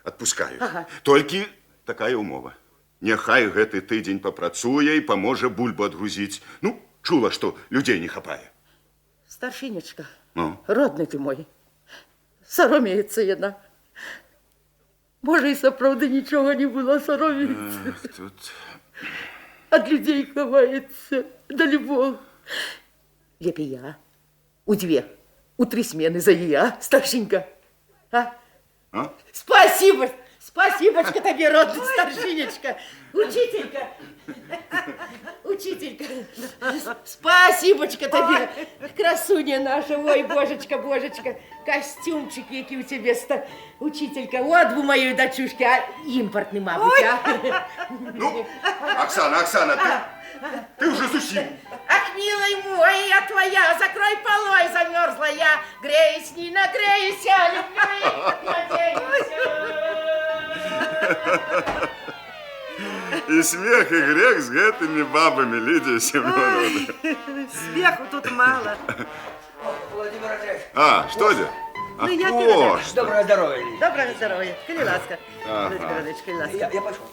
Отпускаю. Толькі такая умова. Няхай гэты тыдзень папрацуе і паможа бульбу адгрузіць. Ну, чула, што людзей не хапае. Старшинечка, Ну? родный ты мой, соромеется яна. Може, і сапраўды нічога не было соромиться. Тут... От людей ховается, дай Бог. Лепей я. У 2, у 3 смены за я, старшенька. А? А? Спасибо, спасибочка тебе, родный старшинечка. Учителька. Учителька. Спасибочка тебе, красуня наша. Ой, божечка, божечка. Костюмчик, який у тебе, учителька. Вот бы моей дочушке, а импортный, мабуть, а? Ну, Оксана, ты уже зусім. Ах, милый мой, я твоя, закрой полой, замерзла я. Греюсь, не нагреюсь, я люблю, надеюсь. И смех, и грех с гэтыми бабами, Лидия Семеновна. Смеху тут мало. Владимир Андреевич. А, что это? Ну, я О, передам. Доброго здоровья, Лидия. Доброго здоровья. Коли ласка. Ага. Владимир Андреевич, коли ласка. Я пошел.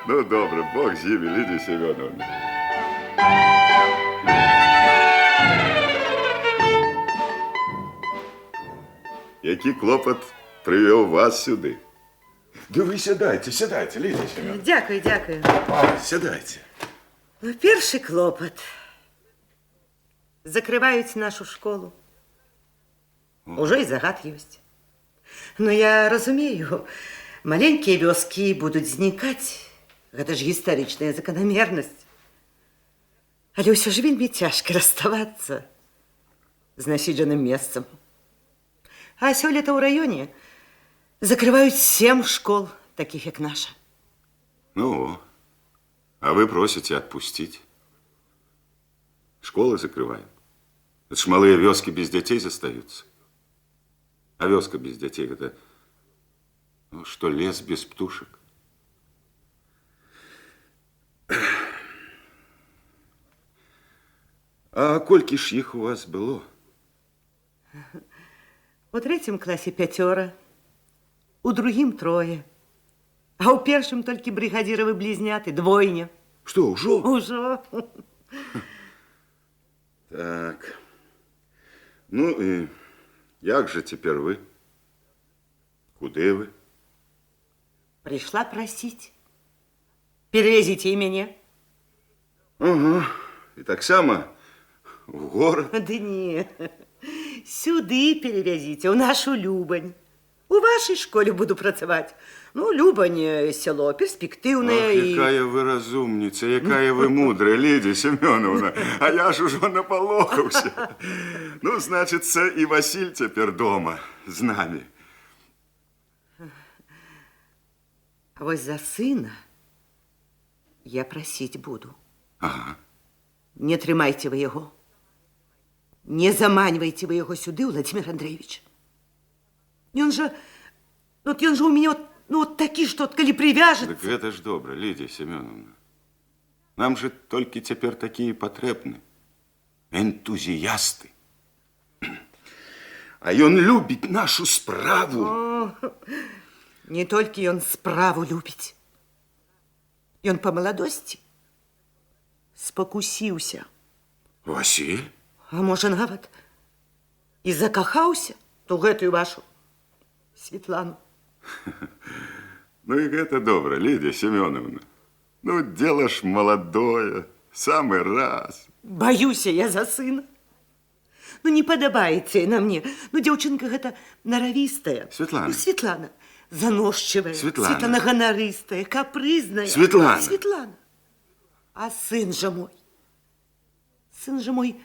ну, добре, Бог з ними, Лидия Семеновна. Який клопот привів вас сюди? Да ви сідайте, сідайте, Лідія Семеновна. Дякую, дякую. Сідайте. Ну, перший клопот. Закривають нашу школу. Уже і загад ёсць. Но я разумею, маленькие вёскі будуць знікаць. Гэта ж гістарычная заканамернасць. Але ўсё ж вельмі цяжка расставацца з насіджаным месцам. А сёлета ў раёне закрываюць 7 школ, таких як наша. Ну, а вы просите отпустить. Школы закрываем. Это ж малые вёски без детей застаются. А вёска без детей это, ну, что лес без птушек. А колькі ж іх у вас было? У 3 класе 5, у другім 3, а у першым толькі бригадіровы блізняты, 2. Что, ужо? Ужо. Так. Ну и як же теперь вы? Куды вы? Пришла просить. Перевезите и меня. Ага. И так само в город. Да не. Сюды перевезите, у нашу Любань. У вашей школе буду працаваць. Ну, Любань, село перспективное. Ах, якая вы разумница, якая вы мудрая, Лидия Семеновна. А я ж уже наполохался. Ну, значится, и Василь теперь дома с нами. А вот за сына я просить буду. Ага. Не трымайте вы его. Не заманивайте вы его сюды, Владимир Андреевич. Он же у меня вот таки, что коли привяжется. Так это ж добро, Лидия Семеновна. Нам же только теперь такие потребны. Энтузиасты. А он любит нашу справу. О, не только он справу любит. И он по молодости спокусился. Василь? А может, нават и закахался ту гэтую вашу Светлану. Ну и это добро, Лидия Семеновна. Ну, дело ж молодое, самый раз. Боюсь я за сына. Ну, не падабаецца на мне. Ну, дзяўчынка гэта наравістая. Светлана. Ну, Светлана. Заносчивая. Светлана. Светлана ганарыстая, капрызная. Светлана. Светлана. А сын же мой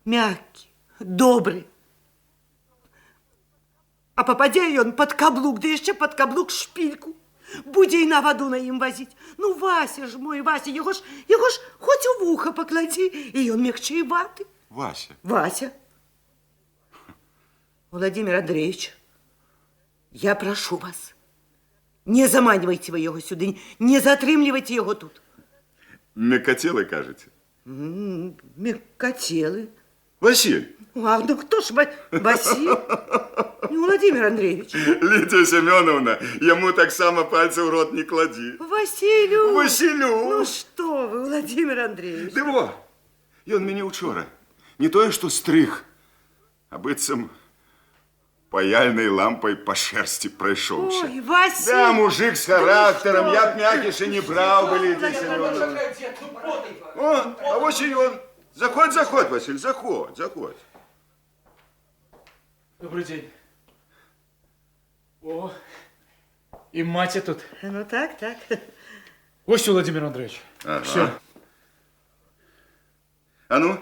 мягкий, добрый. А попадя ён под каблук, да яшчэ под каблук шпильку. Будзе і на ваду на ім вазіць. Ну, Вася ж мой, Вася, яго ж хоць у вуха покладзі, і ён мягчэй ваты. Вася. Вася. Владимир Андреевич, я прошу вас, не заманивайте вы его сюда, не затрымливайте его тут. Мекотелы, кажете? Мекотелы. Василь. А, ну кто ж Василь? Ну, Владимир Андреевич. Лидия Семеновна, ему так само пальцы в рот не клади. Василю. Василю. Ну что вы, Владимир Андреевич. Да во, ён мяне учора не тое, что стриг, а быццам паяльной лампой по шерсти пройшоўся. Ой, Василь. Да, мужик с характером, я б мякіше не брал бы, Лидия Семеновна. О, а вот и он. Заходь, Василь, заходь. Добрый день. О, и мать тут. Ну так. Ось, Владимир Андреевич. Ага. Все. А ну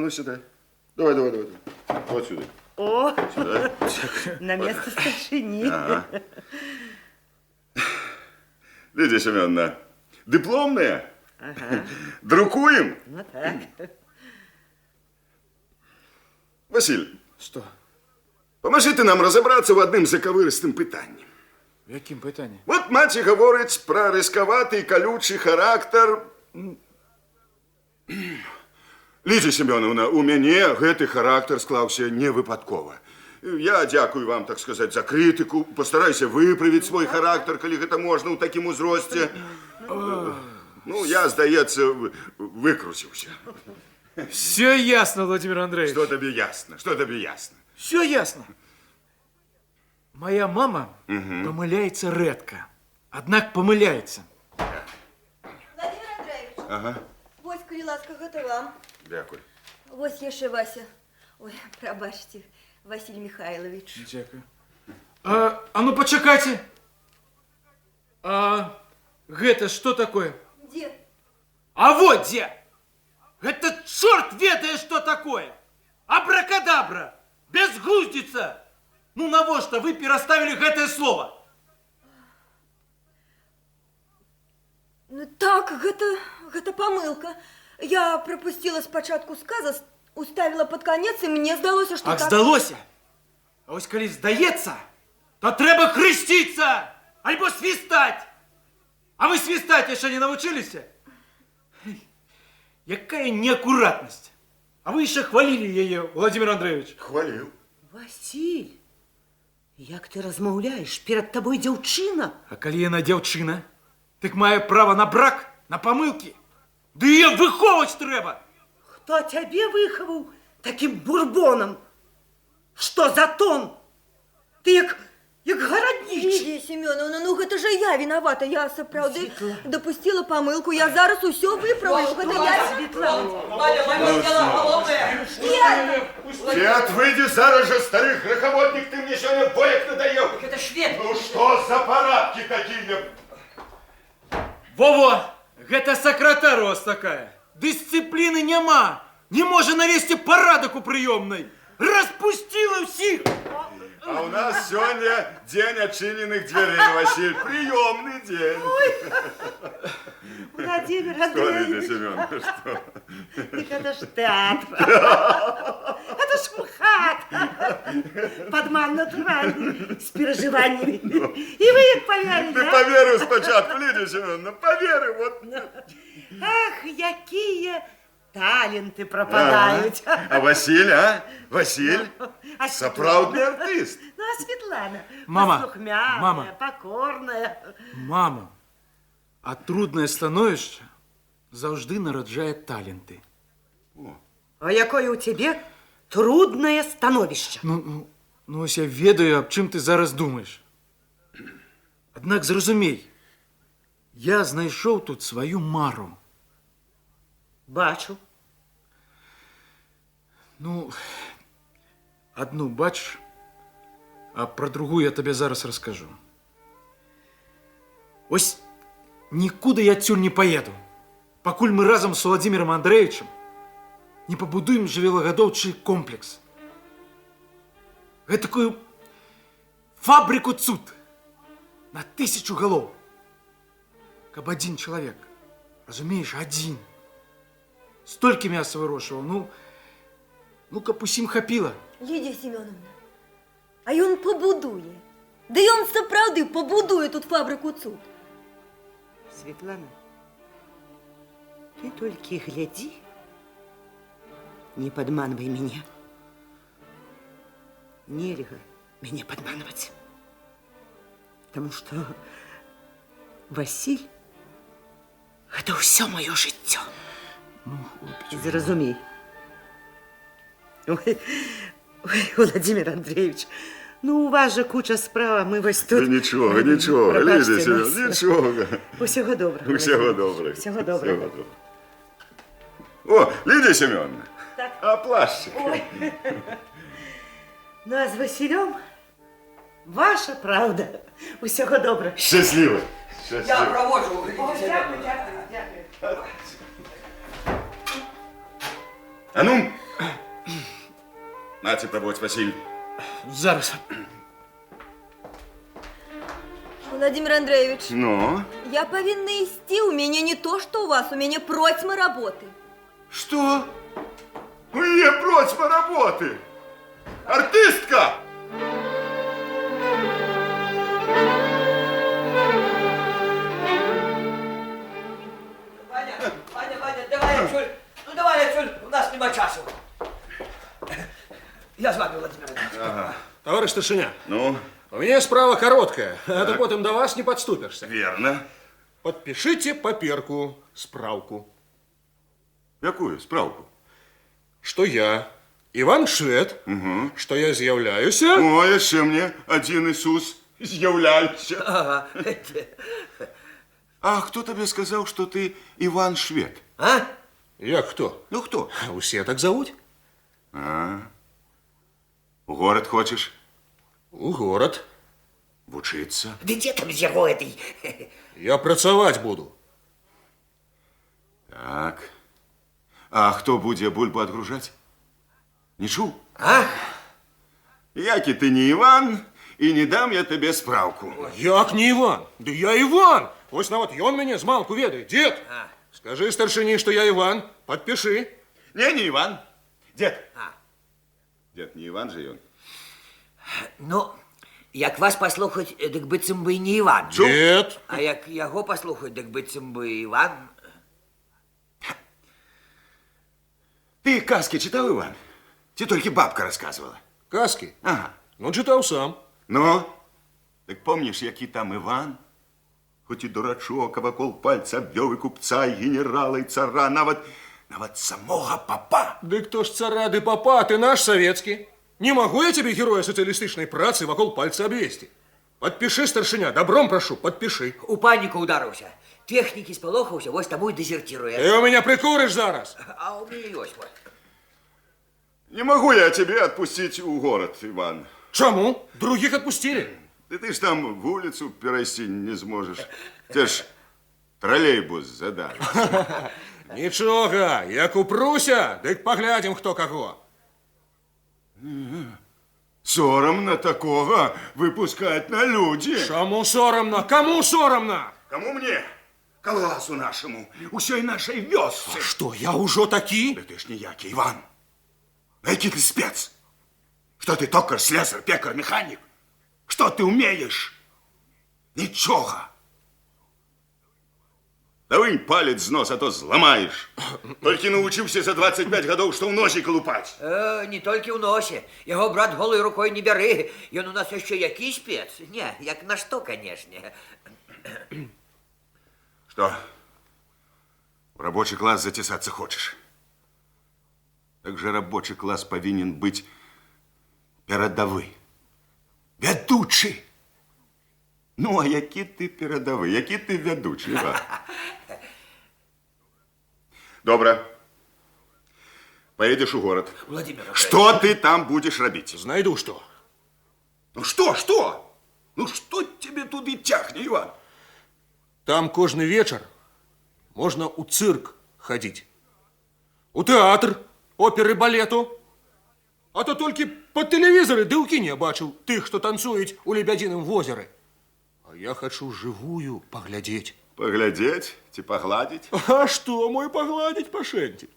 сюда. Давай. Вот сюда. О, Сюда. на место старшини. Ага. Лидия Семеновна, дипломная? Ага. Друкуем? Ну так. Василь. Что? Поможи ты нам разобраться в одним заковыристым питанням. Яким питанням? Вот маці говорить про рисковатый, колючий характер. Лидия Семеновна, у мяне гэты характер склаўся не выпадкова. Я дякую вам, так сказать, за критику. Постарайся выправить свой характер, коли гэта можна ў такім узросце. Ну, я, здаецца, выкруціўся. Все ясно, Владимир Андреевич. Что тебе ясно? Что тебе ясно? Все ясно. Моя мама помыляется редко. Однако помыляется. Владимир Андреевич. Ага. Вось, коли ласка, гэта вам. Дякую. Вось яшчэ Вася. Ой, прабачце, Василий Михайлович. Дякую. А ну почекайте. А гэта что такое? Где? А вот где! Это черт ведает, что такое! Абракадабра! Безгуздица! Ну навошта вы переставили гэтае слово? Ну так, гэта памылка. Я пропустила спачатку сказа, уставила под конец, и мне здалося, что Ах, так... здалося? А ось калі здаецца, то трэба хрысціцца, альбо свистать. А вы свистать еще не навучились? Якая неаккуратность. А вы еще хвалили ее, Владимир Андреевич. Хвалил. Василь, як ты размаўляешь? Перед тобой дзяўчына. А калі яна дзяўчына, так мае право на брак, на помылки. Да ее выховывать трэба. Кто тебе выховал таким бурбоном? Что за тон? Ты як городнич. Лидия Семеновна, ну гэта же я виновата. Я, сапраўды, допустила помылку. Я зараз усё выправлю. Гэта я... Дед, выйди зараз же, старый греховодник, ты мне сегодня боек надоел. Это швед. Ну что за парадки такие? Во-во, гэта сакратар у вас такая. Дисциплины няма. Не может навести порядок у приемной. Распустила всех. А у нас сегодня день отчиненных дверей, Василь. Приемный день. Владимир Что, Лидия Андреевич, Семеновна, что? так это ж театр. Это ж МХАТ. Подман натуральный, с переживаниями. И вы их поверили, Ты да? поверил спочатку, Лидия Семеновна, поверил. Вот. Ах, якие таленты пропадают. А Василь, а? Василь? А Сапраўдный артист. Ну, а Светлана? Мама, Послухмяная, мама. покорная. Мама, а трудное становище завжди нараджає таленты. А якое у тебе трудное становище? Ну, ось я ведаю, об чим ти зараз думаєш. Однак зрозумій, я знайшов тут свою Мару. Бачу. Ну, одну бачиш, а про другу я тобі зараз розкажу. Ось нікуди я адсюль не поеду, пакуль ми разом з Владимиром Андреевичем не побудуем жывёлагадоўчы комплекс. Гэтакую фабрику цуд на 1000 голов. Каб один человек, разумеешь, один, столько мяса вырощивал, ну каб усім хапіла. Лидия Семеновна, а ён побудуе. Да ён сапраўды побудуе тут фабрику цуд. Светлана, ты только гляди, не подманывай меня. Нельга меня подманывать. Потому что Василь – это все мое життя. Зразумей. Ой, Владимир Андреевич, ну у вас же куча справ, а мы вас тут... Да ничего, ничего, Лидия Семеновна, ничего. Усього доброго. Всего доброго. Всего доброго. О, Лидия Семеновна, Так. а плащик? Ой. Ну, а з Василем ваша правда. Усього доброго. Счастливо. Я Счастливо. провожу, Лидия Семеновна. А ну, нате пробовать, Василь. Зараз. Владимир Андреевич, Ну? я повинна идти. У меня не то, что у вас, у меня протьма работы. Что? У нее просьба работы. Артистка! Товарищ старшиня, Ну, у меня справа короткая, а то потом до вас не подступишься. верно. Подпишите паперку, справку, Какую справку? что я, Иван Швед, что я з'являюсь... О, яшчэ мне один Иисус з'яўляецца. Ага. А кто тебе сказал, что ты Иван Швед? А? Я кто? Ну, кто? Все так зовут. А, в город хочешь? У город. Вучиться? Да где там зяго этой? Я працаваць буду. Так. А кто будет бульбу отгружать? Не чуў? А? Яки ты не Иван, и не дам я тебе справку. Як не Иван? Да я Иван. Ось нават ён мяне з малку ведае. Дед, скажи старшине, что я Иван. Подпиши. Не Иван. Дед. А. Дед, не Иван же он. Ну, як вас паслухаць, дык быццам бы і не Іван. Дед. А як яго паслухаць, дык быццам бы Іван. Ты каски читал, Иван? Тебе только бабка рассказывала. Каски? Ага. Ну, читал сам. Ну, так помнишь, який там Иван? Хоть и дурачок, а вокол пальца обвел и купца, и генерала, и цара, нават самого папа. Да кто ж цара, ды папа, ты наш советский. Не могу я тебе, героя социалистичной працы, вокол пальца обвести. Подпиши, старшиня, добром прошу, подпиши. У паніку ударыўся. Тэхнікі спалохаўся, вось таму і дэзерціруе. Ты у меня прикуришь зараз. А у мяне ёсць вот. Не могу я тебе отпустить у город, Иван. Чему? Других отпустили. Да ты ж там в улицу перейти не сможешь. Тебе ж троллейбус задали. Ничего, я купруся, дык поглядим, кто кого. Соромно такого выпускать на люди. Чому соромно? Кому соромно? Кому мне? Колгасу нашему, усей нашей вёсцы. А что, я уже таки? Да ты ж ніякий, Иван. Який ты спец? Что ты токарь, слесарь, пекарь, механик? Что ты умеешь? Ничего. Да вынь палец з нос, а то зламаешь. Только научился за 25 годов, что в носе колупать. Не толькі ў носе. Яго брат голой рукой не бяры. Ён у нас яшчэ які спец? Не, як на што, канешне. Что? В рабочий класс затесаться хочешь? Так же рабочий класс повинен быть передовый, ведучий. Ну, а які ты передовий, які ты ведучий, Іван? Добре. Поедешь в город. Владимир, Что ты там будешь робить? Знайду что. Ну, что? Ну, что тебе туды тягне, Иван? Там кожный вечер можно у цирк ходить. У театр, оперы, балету. А то только по телевизору да у кіне бачыў тых, што танцуюць у Лебядиным возеры. А я хочу живую поглядеть. Поглядеть, ці погладить? А что, мой погладить, пошенти?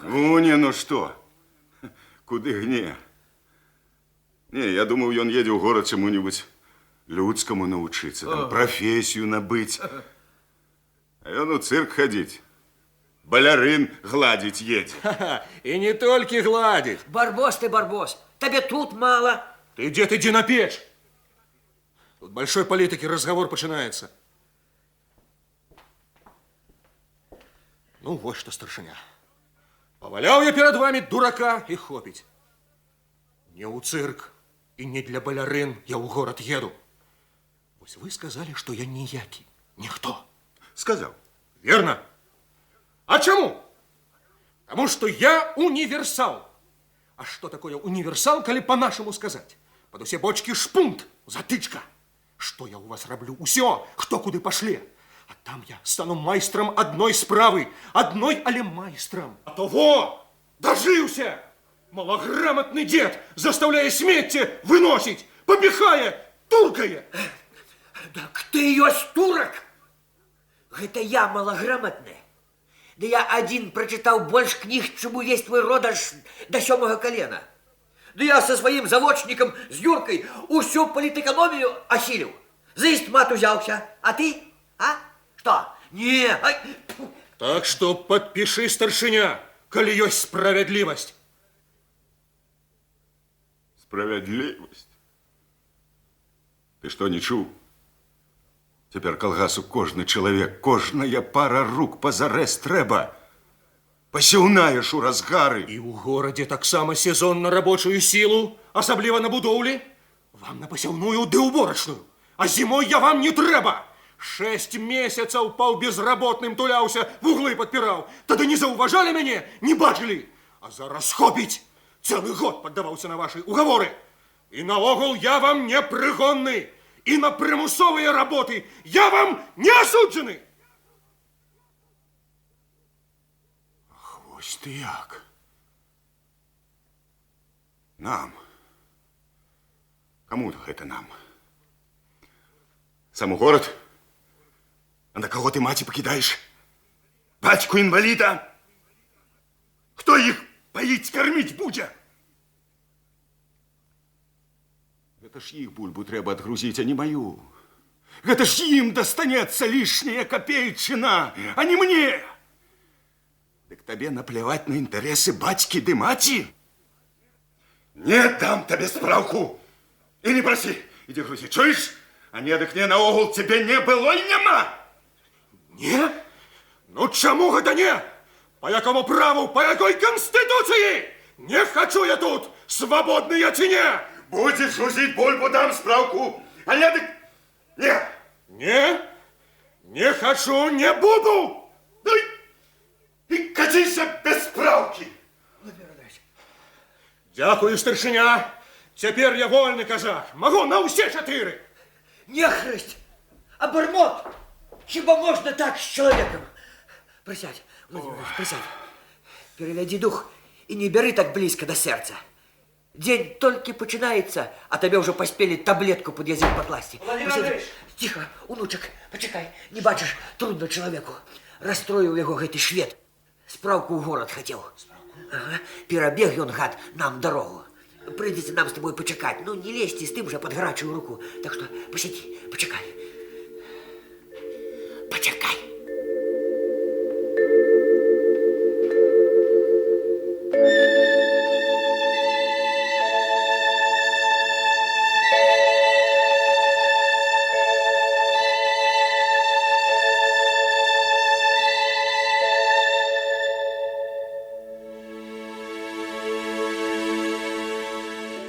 Ну что? Куды гне? Не, я думаю, он едет в город чему-нибудь людскому научиться, там, профессию набыть. А он у цирк ходить. Балярин гладить едет. И не только гладить. Барбос ты, Барбос, тебе тут мало. Ты, дед, иди на печь. Тут большой политики разговор начинается. Ну, вот что, старшиня. Повалял я перед вами дурака и хопить. Не у цирк и не для балерин я в город еду. Пусть вы сказали, что я ніякий, никто. Сказал. Верно. А чему? Потому что я универсал. А что такое универсал, коли по-нашему сказать? Под усе бочки шпунт, затычка. Что я у вас роблю? Усё, кто куды пошли. А там я стану майстром одной справы. Одной, але майстром. А то во, дожился! Малограмотный дед, заставляя сметти выносить, попихая, туркая. Так ты ёсць турак? Гэта я малаграмотны. Да я один прочитал больше книг, чем весь твой род аж до 7-го колена. Да я со своим заводчиком, с Юркой, усю политэкономию осилил. За истмат взялся. А ты? А? Что? Не. Ай. Так что подпиши, старшиня, коли есть справедливость. Справядлівасць? Ты што, не чуў? Цяпер калгасу кожны чалавек, кожная пара рук пазарэз трэба. Пасеўная ж у разгары. І ў горадзе таксама сезон на рабочую сілу, асабліва на будоўлі. Вам на пасяўную ды ўборачную. А зімой я вам не трэба. 6 месяцаў паўбезработным туляўся, вуглы падпіраў. Тады не заўважалі мяне, не бачылі. А зараз хопіць. Цэлы год паддаваўся на вашы угаворы. І наогул я вам не прыгонны. І на прымусовыя работы я вам не асуджаны. Ах, вось ты як. Нам. Каму гэта нам? Сам у горад? А на каго ты маці пакідаеш? Бацьку інваліда? Хто іх паіць, карміць будзе? Гэта ж іх бульбу трэба адгрузіць, а не маю. Гэта ж ім дастанецца лішняя капейчына, а не мне. Дык табе напляваць на інтарэсы бацькі ды маці? Не дам табе спраўку. І не прасі, ідзі грузі, чуеш? А не, дык не, наогул цябе не было і няма. Не? Ну чаму гэта не? По якому праву, по якой конституції? Не хочу я тут, свободный я ці не? Будешь грузить бульбу, дам справку. А не, дык... Не. Не? Не хочу, не буду. Ну и катися без справки. Дякую, старшиня. Цяпер я вольны казак. Могу на ўсе 4. Нехресть! Обормот! Хіба можно так с человеком? Присядь, Владимир Ильич, присядь. Переведи дух и не бери так близко до сердца. День только починается, а тебе уже поспели таблетку под язык покласти. Владимир Ильич! Тихо, унучек, почекай. Не бачишь, трудно человеку. Расстроил его гэты швед. Справку в город хотел. Ага. Перебег он, гад, нам дорогу. Придется нам с тобой почекать. Ну, не лезьте с тем же под горячую руку. Так что посиди, почекай. Почекай.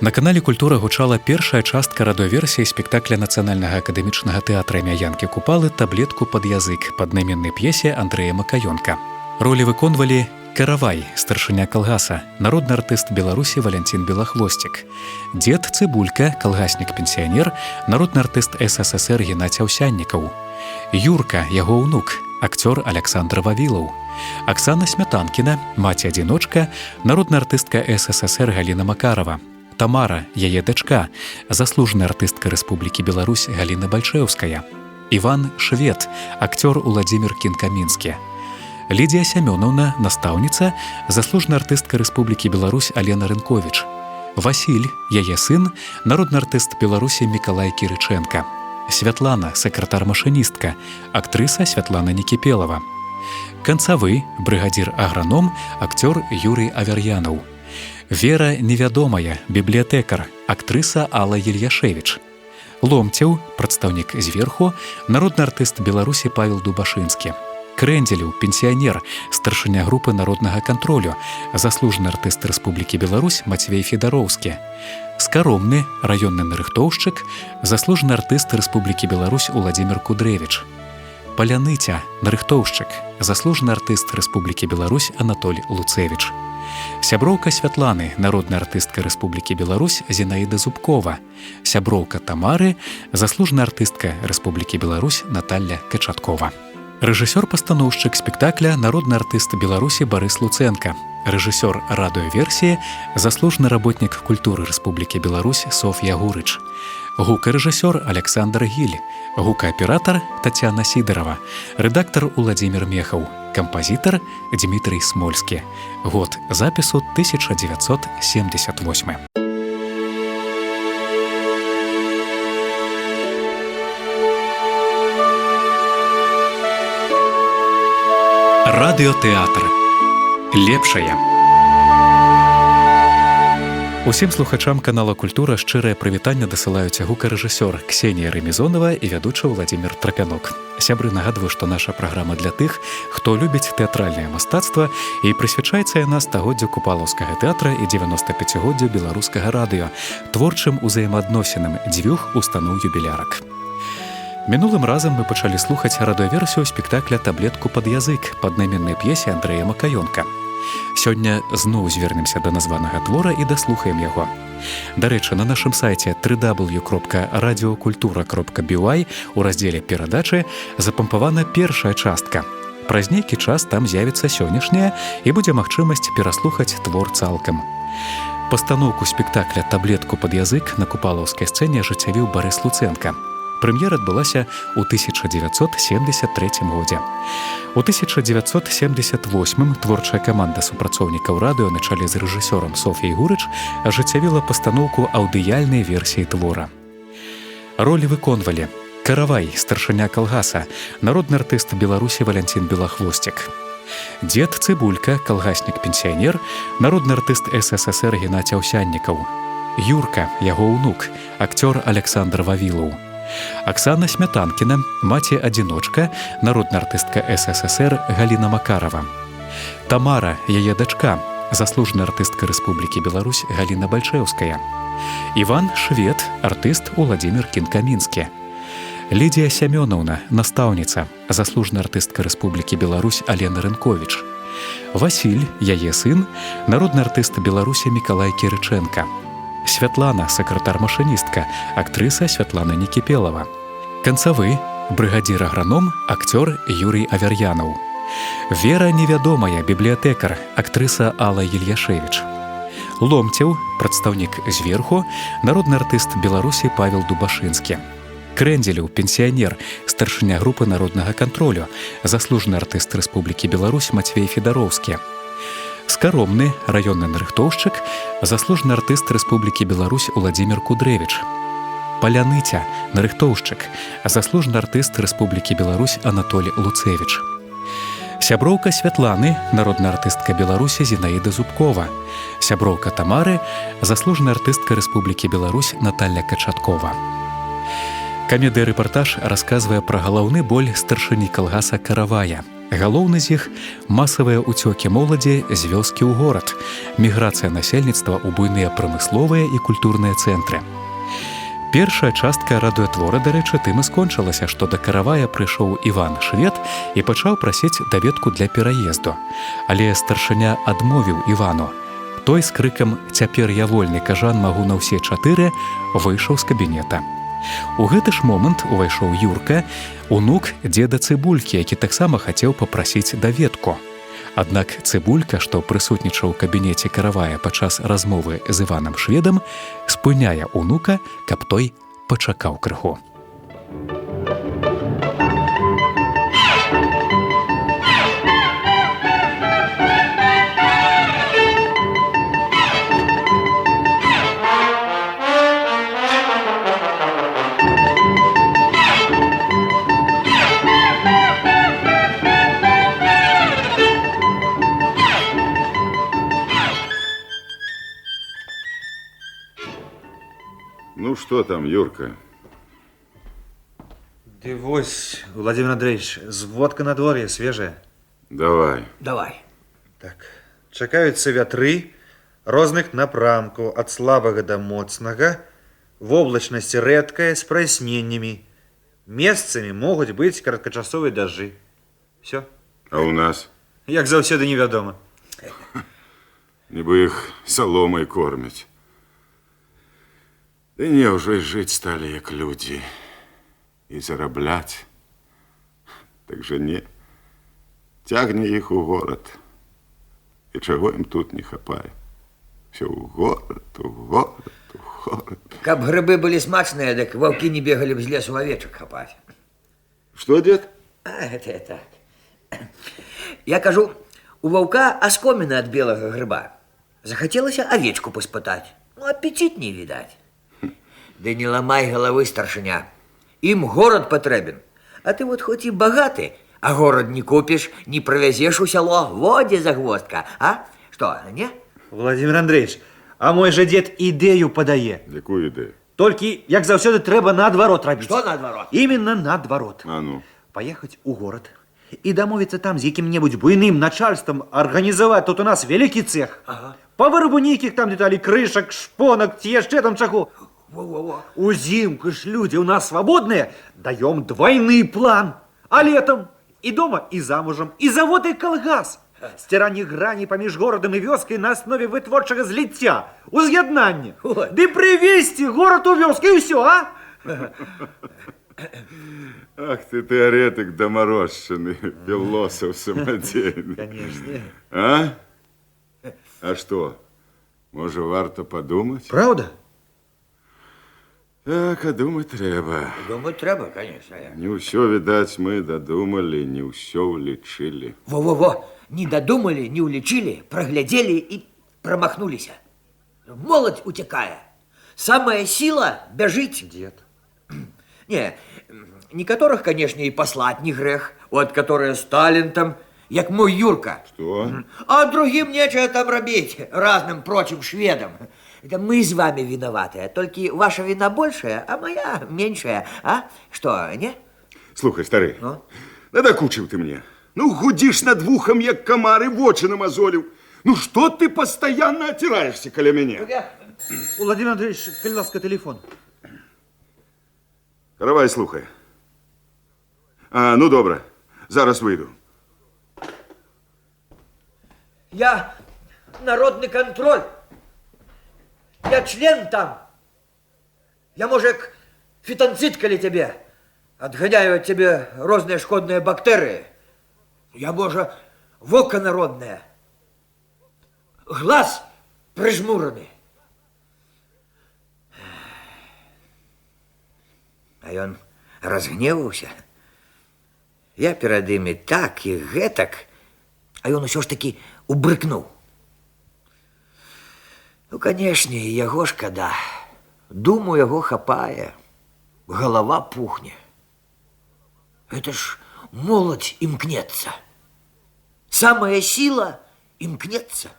На канале «Культура» гучала першая частка радыёверсіі спектакля Нацыянальнага акадэмічнага тэатра імя Янкі Купалы «Таблетку пад язык» па аднайменнай п'есе Андрэя Макаёнка. Ролі выконвалі Каравай, старшыня калгаса, народны артыст Беларусі Валянцін Белахвосцік, дзед Цыбулька, калгаснік-пенсіянер, народны артыст СССР Геннадзь Аўсяннікаў, Юрка, яго ўнук, акцёр Александр Вавілаў, Аксана Смятанкіна, маці-адзіночка, народная артыстка СССР Галіна Макарова, Тамара, яе дачка, заслужаная артыстка Рэспублікі Беларусь Галіна Бальчэўская, Іван Швед, акцёр Уладзімір Кінкамінскі, Лідія Сямёнаўна, настаўніца, заслужаная артыстка Рэспублікі Беларусь Алена Рынковіч, Васіль, яе сын, народны артыст Беларусі Мікалай Кірычэнка, Святлана, сакратар-машыністка, актрыса Святлана Некіпелава, Канцавы, брыгадзір-аграном, акцёр Юрый Авер'янаў, Вера Невядомая, бібліятэкар, актрыса Алла Ільяшевіч, Ломцеў, прадстаўнік зверху, народны артыст Беларусі Павел Дубашынскі, Крэндзелеў, пенсіянер, старшыня групы народнага кантролю, заслужаны артыст Рэспублікі Беларусь Мацвей Федароўскі, Скаромны, раённы нарыхтоўшчык, заслужаны артыст Рэспублікі Беларусь Уладзімір Кудрэвіч, Паляныця, нарыхтоўшчык, заслужаны артыст Рэспублікі Беларусь Анатоль Луцевіч, сяброўка Святланы, народная артыстка Рэспублікі Беларусь Зінаіда Зубкова, сяброўка Тамары, заслужаная артыстка Рэспублікі Беларусь Наталля Качаткова. Рэжысёр-пастаноўшчык спектакля, народны артыст Беларусі Барыс Луцэнка, рэжысёр радыёверсіі, заслужаны работнік культуры Рэспублікі Беларусь Соф'я Гурыч, гукарэжысёр Александр Гіль, гукааператар Тацяна Сідарова, рэдактар Уладзімір Мехаў, кампазітар Дмітрый Смольскі. Год запісу 1978. Радыётэатр. Лепшае. Усім слухачам канала «Культура» шчырае прывітанне дасылаюць гукарэжысёр Ксенія Ремезонова і вядучы Владзімір Трапянок. Сябры, нагадваю, што наша праграма для тых, хто любіць тэатральнае мастацтва, і прысвячаецца яна стагоддзю Купалаўскага тэатра і 95-годдзю беларускага радыё, творчым узаемаадносінам дзвюх устаноў юбілярак. Мінулым разам мы пачалі слухаць радыёверсію спектакля «Таблетку пад язык» па аднайменнай п'есе Андрэя Макаёнка. Сёння зноў звернемся да названага твора і даслухаем яго. Дарэчы, на нашым сайце www.radiokультура.by у раздзеле «Перадачы» запампавана першая частка. Праз нейкі час там з'явіцца сённяшняя і будзе магчымасць пераслухаць твор цалкам. Пастаноўку спектакля «Таблетку пад язык» на купалаўскай сцэне ажыццявіў Барыс Луценка. Прэм'ера адбылася ў 1973 годзе. У 1978 творчая каманда супрацоўнікаў радыё на чале з рэжысёрам Софіяй Гурыч ажыццявіла пастаноўку аўдыяльнай версіі твора. Ролі выконвалі Каравай, старшыня калгаса, народны артыст Беларусі Валянцін Белахвосцік. Дзед Цыбулька, калгаснік-пенсіянер, народны артыст СССР Геннадзь Аўсяннікаў. Юрка, яго ўнук, акцёр Александр Вавілаў. Аксана Смятанкіна, маці-адзіночка, народная артыстка СССР Галіна Макарова. Тамара, яе дачка, заслужаная артыстка Рэспублікі Беларусь Галіна Бальчэўская. Іван Швед, артыст Уладзімір Кінкамінскі. Лідія Сямёнаўна, настаўніца, заслужаная артыстка Рэспублікі Беларусь Алена Рынковіч. Васіль, яе сын, народны артыст Беларусі Мікалай Кірычэнка. Святлана, сакратар-машыністка, актрыса Святлана Некіпелава. Канцавы, брыгадзір-аграном, акцёр Юрый Авер'янаў. Вера невядомая, бібліятэкар, актрыса Алла Ільяшевіч. Ломцеў, прадстаўнік зверху, народны артыст Беларусі Павел Дубашынскі. Крэндзелеў, пенсіянер, старшыня групы народнага кантролю, заслужаны артыст Рэспублікі Беларусь Мацвей Федароўскі. Скаромны, раённы нарыхтоўшчык, заслужаны артыст Рэспублікі Беларусь Уладзімір Кудрэвіч. Паляныця, нарыхтоўшчык, заслужаны артыст Рэспублікі Беларусь Анатоль Луцевіч. Сяброўка Святланы, народная артыстка Беларусі Зінаіда Зубкова. Сяброўка Тамары, заслужаная артыстка Рэспублікі Беларусь Наталля Качаткова. Камедыя-рэпартаж расказвае пра галаўны боль старшыні калгаса Каравая. Галоўны з іх – масавыя ўцёкі моладзі з вёскі ў горад, міграцыя насельніцтва ў буйныя прамысловыя і культурныя цэнтры. Першая частка радыётвора, дарэчы, тым і скончылася, што да Каравая прыйшоў Іван Швед і пачаў прасіць даведку для пераезду. Але старшыня адмовіў Івану. Той з крыкам «Цяпер я вольны, кажан, магу на ўсе 4» выйшаў з кабінета. У гэты ж момант увайшоў Юрка, унук дзеда Цыбулькі, які таксама хацеў папрасіць даведку. Аднак Цыбулька, што прысутнічаў у кабінеце Каравая падчас размовы з Іванам Шведам, спыняе унука, каб той пачакаў крыху. Ну, что там, Юрка? Ды вось, Владимир Андреевич, зводка на дворе, свежая. Давай. Давай. Так, чакаюцца вятры розных напрамкаў ад слабага да моцнага, воблачнасць рэдкая з праясненнямі. Месцамі могуць быць кароткачасовыя дажджы. Всё. А у нас? Як заўсёды невядома. Нібы іх саломай кормяць. Ды не, ўжо і жыць сталі як людзі. І зарабляць. Так жа не. Цягне іх у горад. І чаго ім тут не хапае? Всё ў горад, у горад, у горад. Каб грыбы былі смачныя, дык ваўкі не бегалі б з лесу авечак хапаць. Што, дзед? Это так. Я кажу, у ваўка аскоміна ад белага грыба. Захацелася авечку паспытаць. Ну, апетит не відаць. Ды не ламай галавы, старшыня. Ім горад патрэбен. А ты вот хоць і багаты, а горад не купіш, не правязеш у сяло. Во дзе загвоздка, а? Што, не? Владимир Андреевич, А мой же дед ідею падае. Якую ідею? Толькі, як заўсёды, трэба наадварот рабіць. Што наадварот? Именно наадварот. А ну. Поехать у город и домовиться там з якім-небудзь буйным начальством, организовать тут у нас великий цех. Ага. По вырабу нейкіх там деталей, крышак, шпонок, ці яшчэ там чаго. Во-во-во. Узимку ж люди у нас свободные, даем двойный план. А летом и дома, и замужем, и завод, и колгас. Стиранне грані паміж горадам і вёскай на аснове вытворчага зліцця, уз'яднання. Ды прывесці горад у вёску, і ўсё, а? Ах ты теоретик доморощенный, философ самодельный. Конечно. А? А что? Может, варто подумать? Правда? Так, а думать трэба. Думать трэба, конечно. Не ўсё, видать, мы додумали, не ўсё улічили. Во-во-во. Не додумали, не уличили, проглядели и промахнулись. Молодь утекая. Самая сила бежить. Дед. Не, некоторых, конечно, и послать не грех. Вот которые Сталин там, як мой Юрка. Что? А другим нечего там робить, разным прочим шведам. Это мы с вами виноваты. Только ваша вина большая, а моя меньшая. А? Что, не? Слухай, старый, Ну? надокучил ты мне. Ну, гудишь над вухом, як комар, и в очи намазолил. Ну, что ты постоянно отираешься коля меня? Владимир Андреевич, коли ласка, телефон. Каравай, слухай. А, ну, добре. Зараз выйду. Я народный контроль. Я член там. Я, может, фитонцид, коли тебе. Отгоняю от тебе розные шкодные бактерии. Я, может, вока народное. Глаз прижмурений. А ён разгневаўся. Я перад імі так і гэтак, а ён усё ж таки убрыкнуў. Ну, канешне, яго шкада. Думу яго хапае, голова пухне. Это ж молодь имкнется. Самая сила имкнется.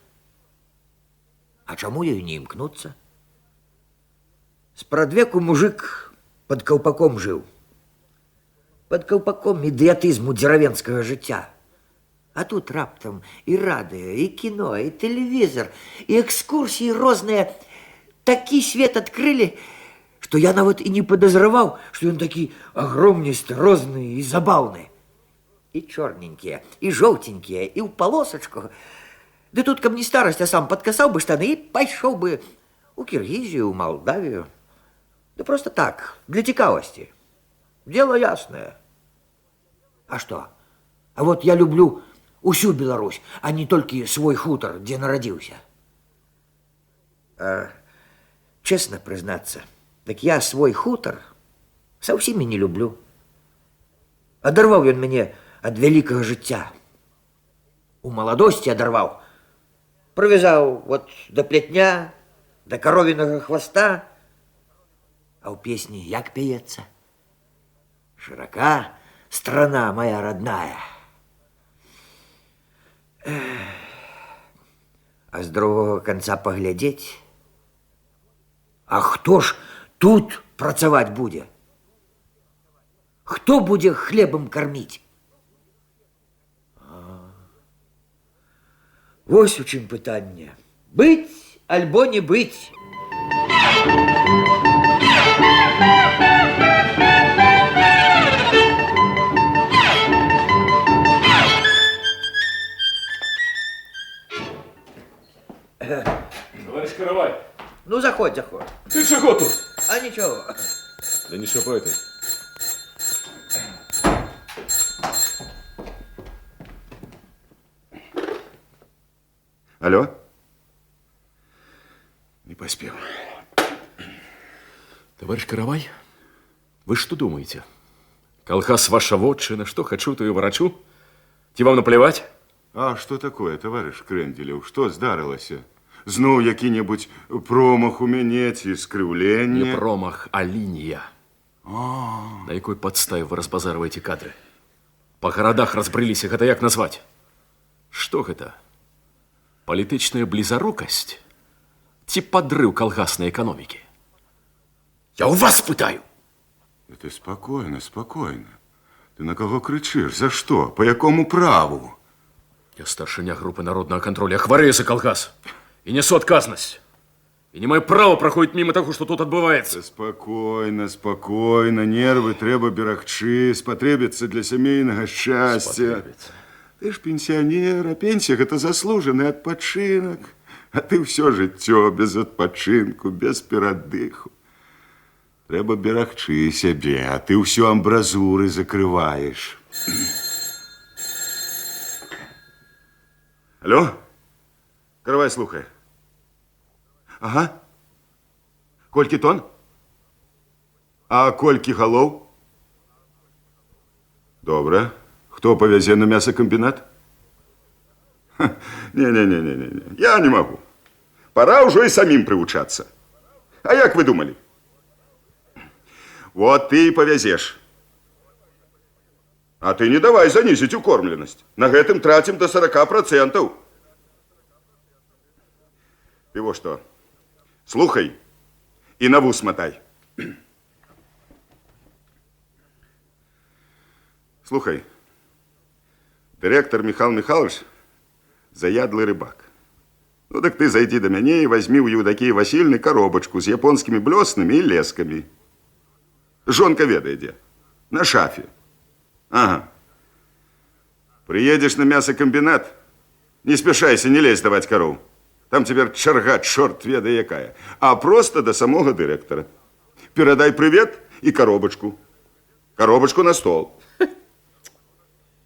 А чему ей не имкнуться? Спрадвеку мужик под колпаком жил. Под колпаком идиотизму деревенского життя. А тут раптом и радио, и кино, и телевизор, и экскурсии розные. Такий свет открыли, что я нават и не подозревал, что он такие огромнистый, розные и забавные. И черненькие, и желтенькие, и в полосочку. Да тут, каб не старость, а сам подкасал бы штаны и пошел бы у Киргизию, у Молдавию. Да просто так, для цікавости. Дело ясное. А что? А вот я люблю усю Беларусь, а не только свой хутор, где народился. А, честно признаться, так я свой хутор совсем и не люблю. Оторвал он меня от великого життя. У молодости оторвал. Провязал вот до плетня, до коровиного хвоста. А у песни як пеется? Широка страна моя родная. А с другого конца поглядеть. А хто ж тут працаваць будзе? Хто будзе хлебом кормить? Вось у чым пытанне. Быць альбо не быць. Товарищ Каравай. Ну, заходь, заходь. Ты чего тут? А ничего. Да не шапай ты. Алло? Не поспел. Товарищ Каравай, вы что думаете? Колхоз ваша вотчина, что хочу, то и ворочу? Ті вам наплевать? А что такое, товарищ Кренделев? Что здарилося? Знов який-небудь промах у мяне ці скривлення? Не промах, а линия. На якой подставе вы разбазариваете кадры? По городах разбрылись, их это як назвать? Что это? Політичная близорукость? ці падрыў калгаснай эканомікі? Я у вас пытаю. Ты спокойно, спокойно. Ты на кого кричишь? За что? По якому праву? Я старшыня групы народного контроля, хварэю за калгас и несу отказность. И не мое право проходит мимо того, что тут отбывается. Спокойно, спокойно. Нервы трэба берагчы, спатрэбіцца для сямейнага шчасця. Ты ж пенсионер, а пенсия – это заслуженный отпочинок. А ты все жыццё без адпачынку, без перадыху. Трэба берагчы сябе, а ты ўсё амбразуры закрываешь. Алло? Каравай, слухай. Ага. Колькі тон? А колькі галоў? Добра. Хто павязе на мясакамбінат? Не-не-не-не-не. Я не могу. Пора ўжо і самим прывучацца. А як вы думали? Вот ты и повезешь. А ты не давай занизить укормленность. На гэтым тратим до 40%. Ты вот что, слухай и на вус мотай. Слухай, директор Михаил Михайлович заядлый рыбак. Ну так ты зайди до меня и возьми у Евдокии Васильевны коробочку с японскими блеснами и лесками. Жонка ведает где. На шафе. Ага. Приедешь на мясокомбинат, не спешайся, не лезь давать коров. Там теперь чарга, чорт ведае якая. А просто до самого директора. Передай привет и коробочку. Коробочку на стол.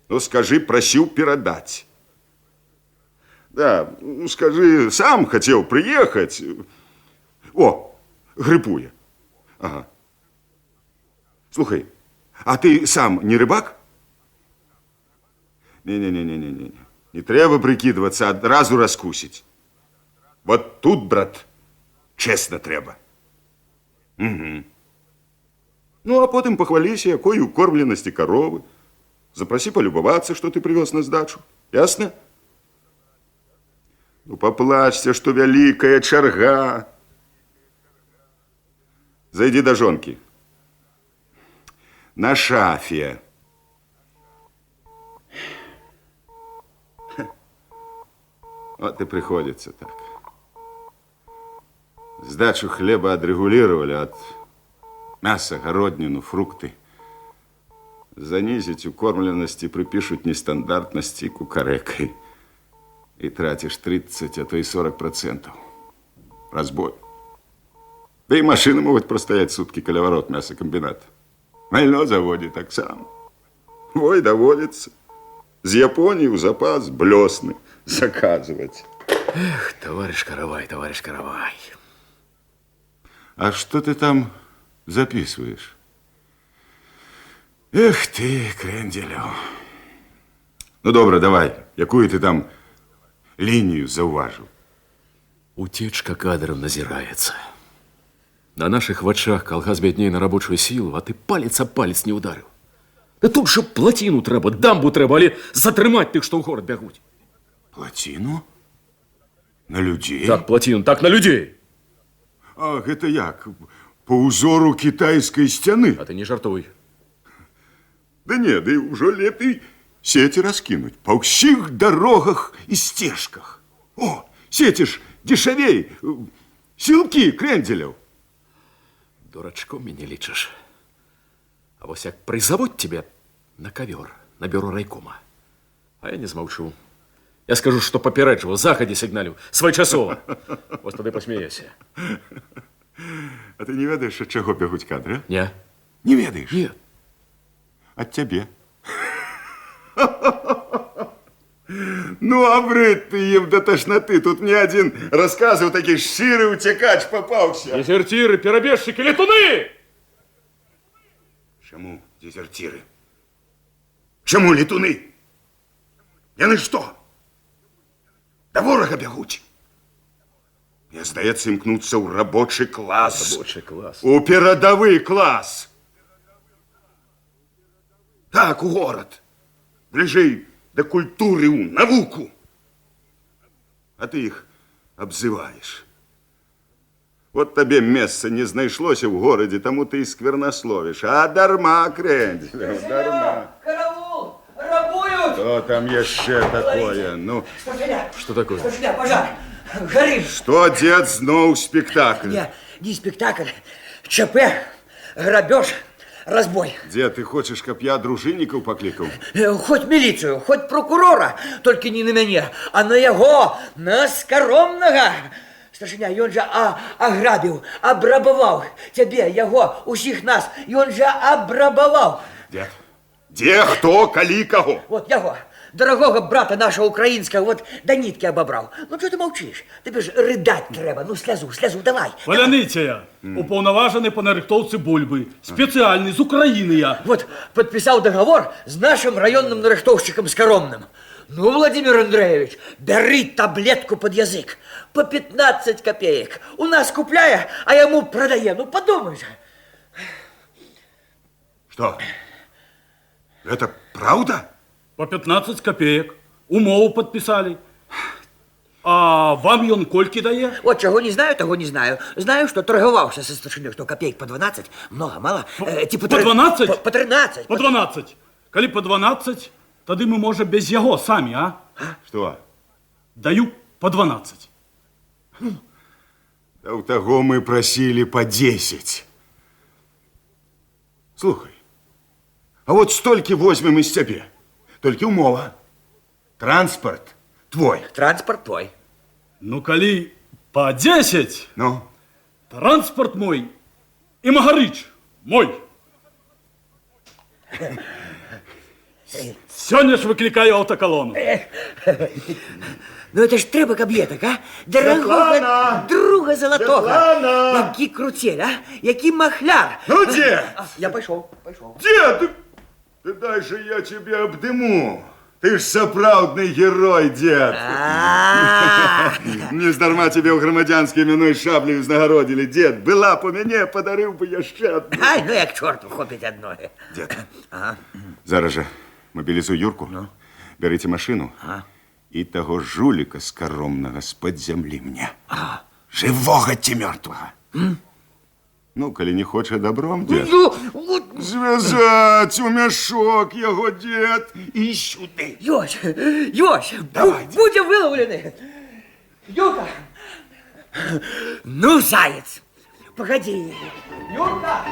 Ну, скажи, просил передать. Да, ну, скажи, сам хотел приехать. О, грипуя. Ага. Слухай, а ты сам не рыбак? Не-не-не-не-не. Не треба прикидываться, одразу раскусить. Вот тут, брат, честно треба. Угу. Ну, а потом похвалися, якой укормленности коровы. Запроси полюбоваться, что ты привез на сдачу. Ясно? Ну, поплачься, что великая чарга. Зайди до жонки. На шафе. Вот и приходится так. Сдачу хлеба отрегулировали от мяса, городнину, фрукты. Занизить укормленности припишут нестандартности кукарекой. И тратишь 30, а то и 40%. Разбой. Да и машины могут простоять сутки коля ворот мясокомбината. На заводе так само. Вой доводится. С Японии в запас блесны заказывать. Эх, товарищ Каравай, товарищ Каравай. А что ты там записываешь? Эх ты, Кренделю. Ну, добре, давай. Якую ты там линию зауважил? Утечка кадров назирается. На наших вачах колгас беднее на рабочую силу, а ты палец об палец не ударил. Да тут же плотину треба, дамбу треба, али затрымать тых, что в город бягуть. Плотину? На людей? Так, плотину, так, на людей. Ах, это як? По узору китайской стены? А ты не жартуй. Да нет, да уже лепей сети раскинуть по всех дорогах и стежках. О, сети ж дешевей, силки Кренделев. Дурачком меня лечишь. А вось як призовут тебя на ковер, на бюро райкома. А я не змолчу. Я скажу, что попередживал, заходи сигналю, своечасово. Вот тогда посмеяйся. А ты не ведаешь, от чего бегут кадры? Не. Не ведаешь? Нет. От тебе. Ну, а брыд ты им до тошноты. Тут мне один рассказывал, такий ширый утекач попался. Дезертиры, перебежчики, летуны! Чему дезертиры? Чему летуны? Яны что? Да ворога бягуть. Мне здаецца, імкнуцца ў рабочий класс. Рабочий класс. У перадовый класс. Так, у город. Ближэй до культуры, у науку. А ты их обзываешь. Вот тебе месца не знайшлося в городе, тому ты и сквернословишь. А дарма, Крендель, дарма. Караул! Рабуют! Что там еще такое? Ну, Что такое? Старшиня, пожар! Горим! что, дед, снова спектакль? Не спектакль. ЧП, грабеж, разбой. Дед, ты хочешь, каб я дружинников покликал? Хоть милицию, хоть прокурора, только не на мяне, а на яго, на скаромнага. Старшиня, ён жа аграбіў, абрабаваў цябе, яго, усіх нас, ён жа абрабаваў. Дед, где, кто, коли, кого? Вот яго, дорогого брата нашего украинского, вот до нитки обобрал. Ну, что ты молчишь? Тебе ж рыдать треба. Ну, слезу, давай. Паляниця, уповноважений по нарихтовці бульби. Спеціальний, з України я. Вот, подписал договор с нашим районным нарыхтовщиком Скоромным. Ну, Владимир Андреевич, бери таблетку под язык. По 15 копеек. У нас купляя, а ему продає. Ну, подумай же. Что? Это правда? По 15 копеек. Умову підписали. А вам ён кольки дає? Вот чего не знаю, того не знаю. Знаю, что торговался со старшиней, что копеек по 12. Много, мало. По 12? По 13. По 12. Коли по 12, тоді ми, може, без його самі, а? Что? Даю по 12. Да у того мы просили по 10. Слухай, а вот столько возьмем из тебе. Только умова. Транспорт твой. Транспорт твой. Ну, коли по 10, ну? Транспорт мой и Магарыч мой. Сегодня ж выкликаю автоколонну. Ну это ж треба, каб я так, а? Дорогого друга золотого. Який крутель, а? Який махляр. Ну, дед! Я пошел. Дед, ты дай же я тебя обдыму. Ты ж сапраўдны герой, дед. Не здарма тебе ў грамадзянскай мяной шаблею знагародзілі. Дед, была б у мяне, падарыў бы яшчэ адну. Ай, ну як чорту хопіць адно. Дед, зараз жа мобілізуй Юрку, бярыце машину і таго жуліка скаромнага з-пад зямлі мне. Живога ці мёртвага. Ну, коли не хоче добром, дед. Зв'язать у мешок його, дед, і сюди. Йось, давай, будем выловлены. Юрка, ну, заяц, погоди. Юрка!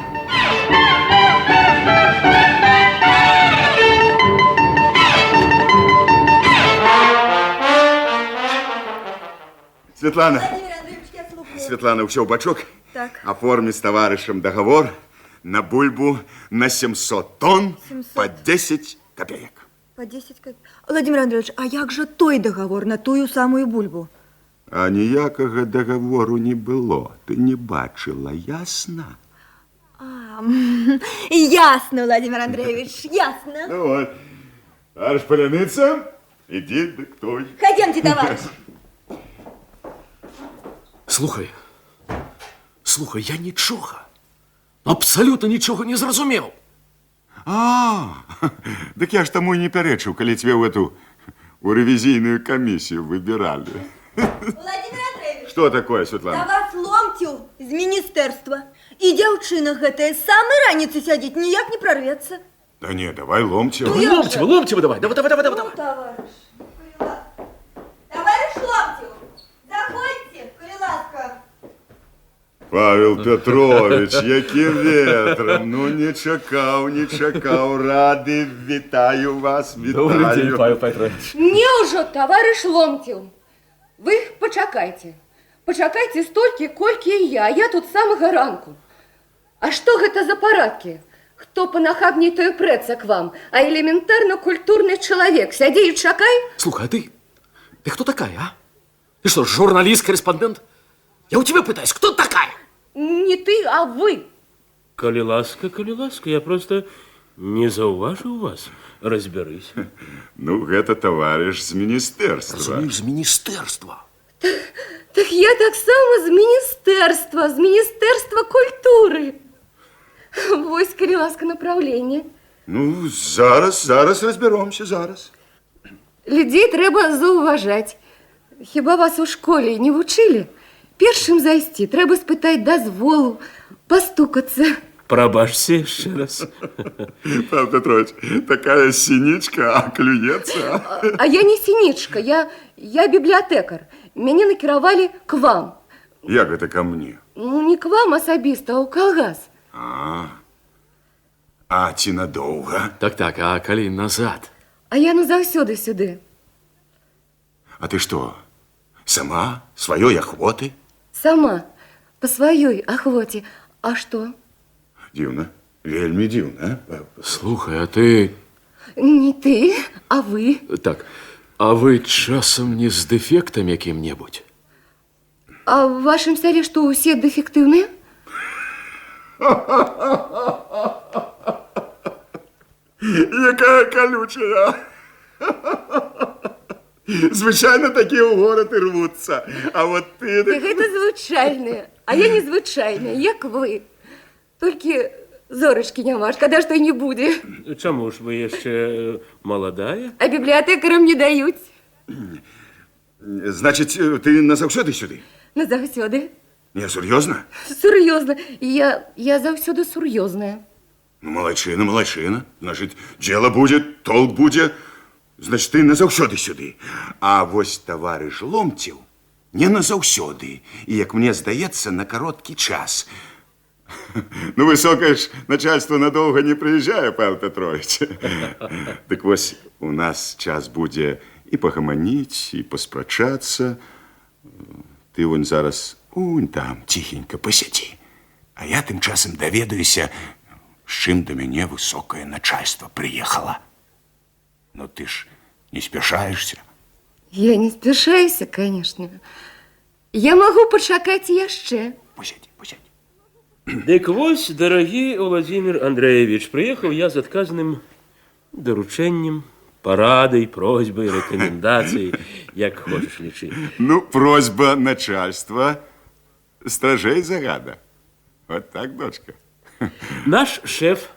Светлана, Светлана, все в бачок. Так. Оформи с товарищем договор на бульбу на 700 тонн 700. по 10 копеек. По 10 копеек. Владимир Андреевич, а як же той договор на тую самую бульбу? А ніякого договору не было. Ты не бачила, ясно? Ясно, Владимир Андреевич, ясно. Ну вот, аж Поляныца, иди диктуй. Ходемте, товарищ. Слухай, я нічого, абсолютно нічого не зрозумів. Так я ж тому и не перечив, коли тебе в эту у ревизийную комиссию выбирали. Владимир Андреевич. Что такое, На Светлана? вас ломтів з міністерства. І дівчина гэтая з самой раніцы сядзіць, ніяк не прорвется. Да не, давай ломти. Ломтів давай. Ну, товарищ, товарищ Ломтів, заходьте, коли ласка. Павел Петрович, яким ветром. Ну, не чекав, радий, вітаю вас, вітаю. Петрович. Не уже, товарищ Ломтів. Ви почекайте. Почекайте стільки, кольки і я. Я тут з самого ранку. А що гэта за парадки? Хто понахабней, то і преться к вам. А елементарно культурний чоловік. Сяди і чекай. Слухай, а ты кто такая, а? Ты что, журналист, корреспондент? Я у тебя пытаюсь, кто такая? Не ты, а вы. Коли ласка, я просто не зауважу вас. Разберись. Ну, гэта товарищ з міністерства. Разумеешь, з міністерства. Так я так само з Міністерства культури. Вось, коли ласка, направлення. Ну, зараз розберемося, зараз. Людей треба зауважать. Хіба вас у школі не вчили? першым зайсці трэба спытаць дазволу, пастукацца. Пробачься еще раз. Павел Петрович, такая синичка, а клюется. А я не синичка, я библиотекар. Мяне накіравалі к вам. Як гэта ко мне? Ну, не к вам асабіста, а ў калгас. А ці надоўга? Так, а калі назад? А я назаўсёды сюды. А ты што, сама, сваёй ахвоты? Сама, по сваёй ахвоце. А што? Дзіўна, вельмі дзіўна. Слухай, а ты... Не ты, а вы. Так, а вы часам не з дэфектам якім-небудзь? А в вашым сяле што, усе дэфектыўныя? Якая колючая. Звычайно такие ў горад і рвуцца. А вот ты... Гэта звычайныя, а я незвычайная, як вы. Толькі зорачкі няма, шкада, што і не будзе. Чаму ж вы яшчэ маладая? А бібліятэкарам не даюць. Значыць, ты назаўсёды сюды? Назаўсёды. Не, сур'ёзна? Сур'ёзна. Я заўсёды сур'ёзная. Ну, малайчына. Значыць, дзела будзе, толк будзе. Значыць, ты назаўсёды сюды. А вось таварыш Ломцеў не назаўсёды. І, як мне здаецца, на кароткі час. Ну, высокае ж начальство надоўга не прыязджае, Павел Петрович. Дык вось, у нас час будзе і пагаманіць, і паспрачацца. Ты вон зараз там ціхенька пасядзі. А я тым часам даведаюся, з чым да мяне высокае начальство прыехала. Ну, ты ж не спяшаешься? Я не спяшаюся, конечно. Я магу пачакаць яшчэ. Посядь. Дык вось, дарагі Владимир Андреевич, прыехаў я з адказным даручэннем, парадай, просьбай, рэкамендацыяй, як хочаш лічы. Ну, просьба начальства стражэй загада. Вот так, дочка. Наш шеф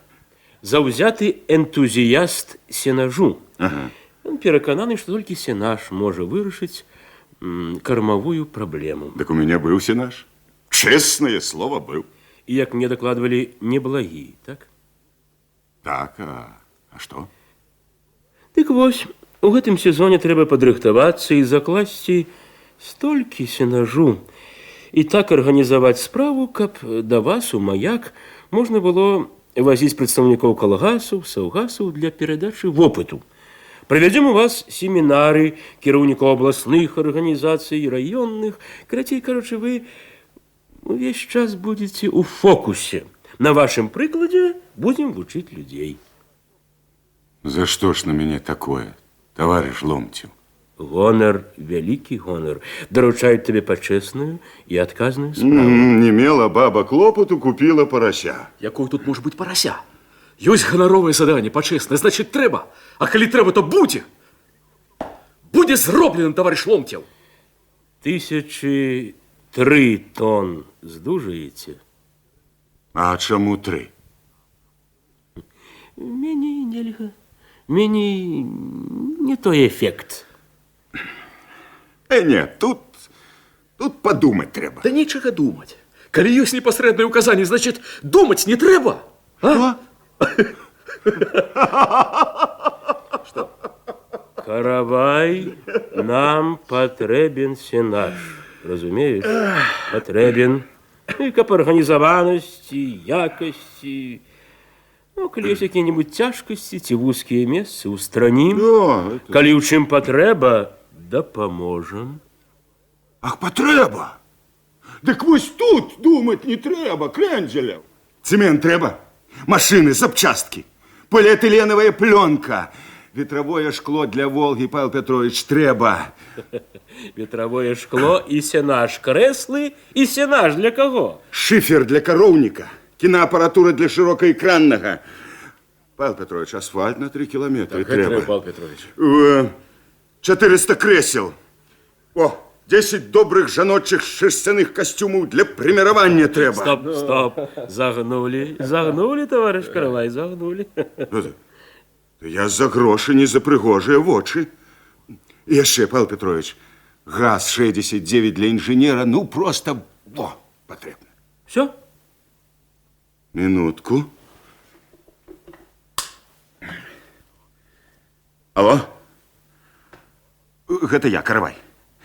заўзяты энтузіяст сенажу. Ён перакананы, што толькі сенаж можа вырашыць кармавую праблему. Так у мяне быў сенаж. Чэснае слово быў. І, як мне дакладвалі, неблагі, так? Так, а што? Дык вось, у гэтым сезоне трэба падрыхтавацца і закласці столькі сенажу і так арганізаваць справу, каб да вас у маяк можна было вазіць прадстаўнікоў калгасаў, саўгасаў для перадачы вопыту. Правядзем у вас семінары кіраўнікоў абласных арганізацый, раённых. Карацей, кароче, вы увесь час будете у фокусе. На вашем прыкладе будем вучыць людзей. За што ж на мяне такое, таварыш Ломцеў? Гонар, вялікі гонар. Даручаюць табе пачэсную і адказную справу. Не мела баба клопату, купіла парася. Якое тут можа быць парася? Ёсць ганаровае заданне, пачэснае, значыць, трэба. А калі трэба, то будзе. Будзе зроблена, таварыш Ломцеў. 1003 тонн здужаеце? А чаму 3? Меней нельга. Меней не той эфект. Не, тут подумаць трэба. Да нічага думаць. Калі ёсць непасрэднае ўказанне, значыць, думаць не трэба. А? Што? Каравай, нам патрэбен сенаж. Разумееш? Патрэбен. І каб арганізаванасці, якасці. Ну, калі ёсць якія-небудзь цяжкасці ці вузкія месцы, устранім. Калі ў чым патрэба, дапаможам. Ах, патрэба? Дык вось тут думаць не трэба, крэнзеляў. Цэмент трэба, машыны, запчасткі, поліэтыленавая плёнка, ветравое шкло для Волгі, Павел Петрович, трэба. Ветравое шкло і сенаж, крэслы і сенаж для каго? Шифер для кароўніка, кінаапаратура для шырокаэкраннага. Павел Петрович, асфальт на 3 кілометры трэба. Павел Петрович. 400 крэсел. О, 10 добрых жаночых шерстяных костюмаў для прэміравання трэба. Стоп. Загнули, товарищ Каравай, загнули. Я за грошы, не за прыгожыя вочы. І яшчэ, Павел Петрович, Газ 69 для инженера, ну, просто, потребно. Все? Минутку. Алло? Гэта я, Каравай.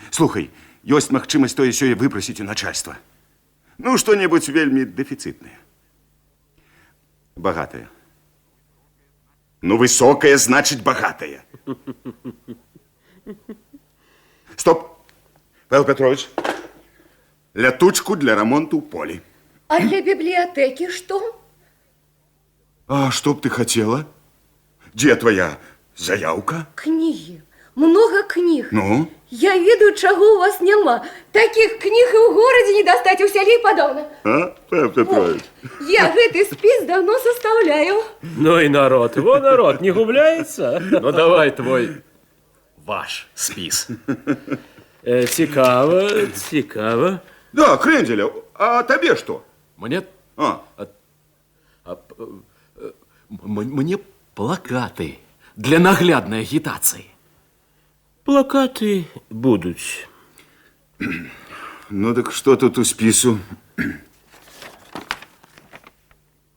Слухай, ёсць магчымасць тое сёе выпрасіць у начальства. Ну, што-небудзь вельмі дэфіцытнае. Багатае. Ну, высокое значит богатое. Стоп. Павел Петрович. Лятучку для ремонту поля. А для библиотеки что? А что б ты хотела? Где твоя заявка? Книги. Много книг. Ну? Я ведаю, чего у вас нема. Таких книг и в городе не достать, у селей подобно. А, Павел Петрович? Я этот спис давно составляю. Ну и народ, его народ не губляется. Ну давай твой ваш спис. Цікаво, цікаво. Да, Кренделя, а тебе что? Мне? Мне плакаты для наглядной агитации. Плакаты будут. Ну так что тут у спису?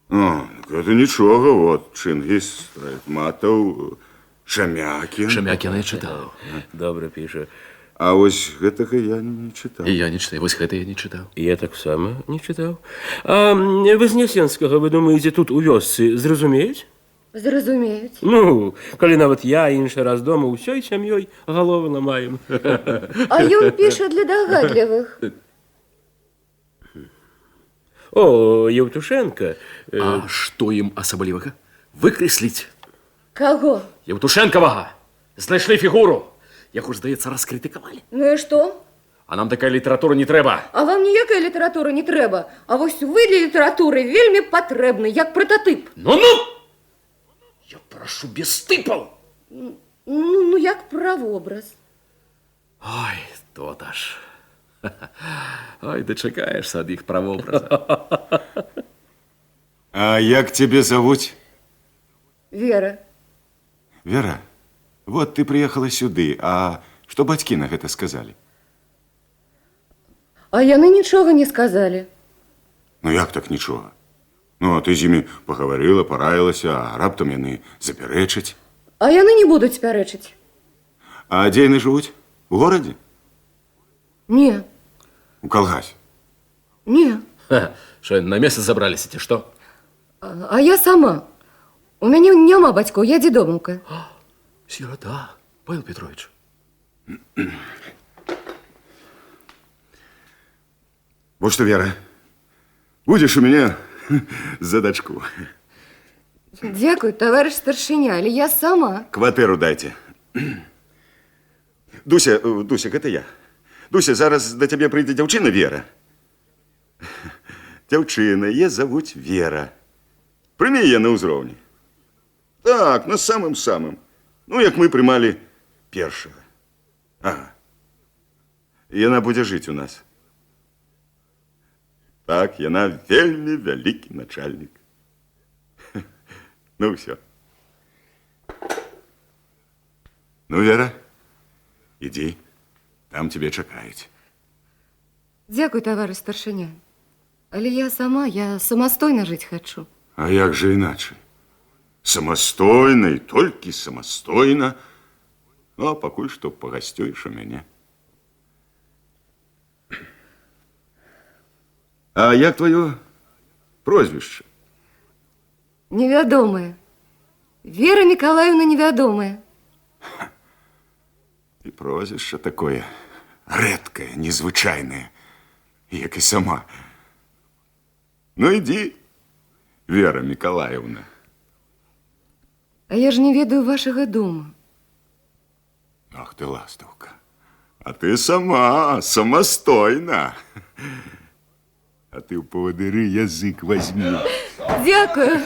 О, это ничего, вот, Чингис, Айтматов, Шамякин. Шамякина я читал. Добре пише. А ось гэтага я не читал. И я не читаю, вось гэта я не читал. Я так само не читал. А Вознесенского, вы думаете, тут у вёсцы зразумеюць? Зразумеюць. Ну, калі нават я іншы раз дома ўсёй сям'ёй галовы ламаем. А ён піша для догадливых. О, Евтушенко. А што ім асаблівага? Выкрэсліць. Кого? Евтушенковага. Знайшлі фігуру. Яго ж, здаецца, раскрытыкавалі. Ну и что? А нам такая літаратура не трэба. А вам ніякая літаратура не трэба. А вось вы для літаратуры вельмі патрэбны, як прототип. Ну! Я прошу без тыпаў. Ну, як правобраз. Ой, то-то ж. Ой, дачакаешься ад іх правобраза. А як тебе зовут? Вера. Вера, вот ты приехала сюды, а что бацькі на гэта сказали? А яны нічога не сказали. Ну як так нічога? Ну, а ты з імі пагаварыла, параілася, а раптам яны запярэчаць. А яны не будуць пярэчыць. А дзе яны жывуць? У горадзе? Не. У калгасе? Не. Что, на место забрались, ці што? А я сама. У мяне няма бацькоў, я дзедомаўка. Сирота, Павел Петрович. Вот что, Вера, будешь у меня за дочку. Дякую, товарищ старшиня, але я сама. Кватэру дайте. Дуся, гэта я. Дуся, зараз да цябе прыйдзе дзяўчына Вера. Дзяўчына, яе завуць Вера. Прымі яе на ўзроўні. Так, на самым-самым. Ну, як мы прымалі першага. Ага. Яна будзе жыць у нас. Так, яна вельмі вялікі начальнік. Ну, все. Ну, Вера, иди. Там тебе чакаюць. Дякую, товарищ старшиня. Але я сама, я самастойна жыць хачу. А як же иначе? Самастойна и толькі самастойна. Ну, а пакуль што пагасцёеш у мяне. А як твоё прозвішча? Невядомая. Вера Николаевна невядомая. И прозвішча такое рэдкае, незвычайнае, як і сама. Ну, иди, Вера Миколаевна. А я ж не ведаю вашага дома. Ах ты, ластаўка. А ты сама, самастойна. А ты ў павадыры язык возьми. Дякую.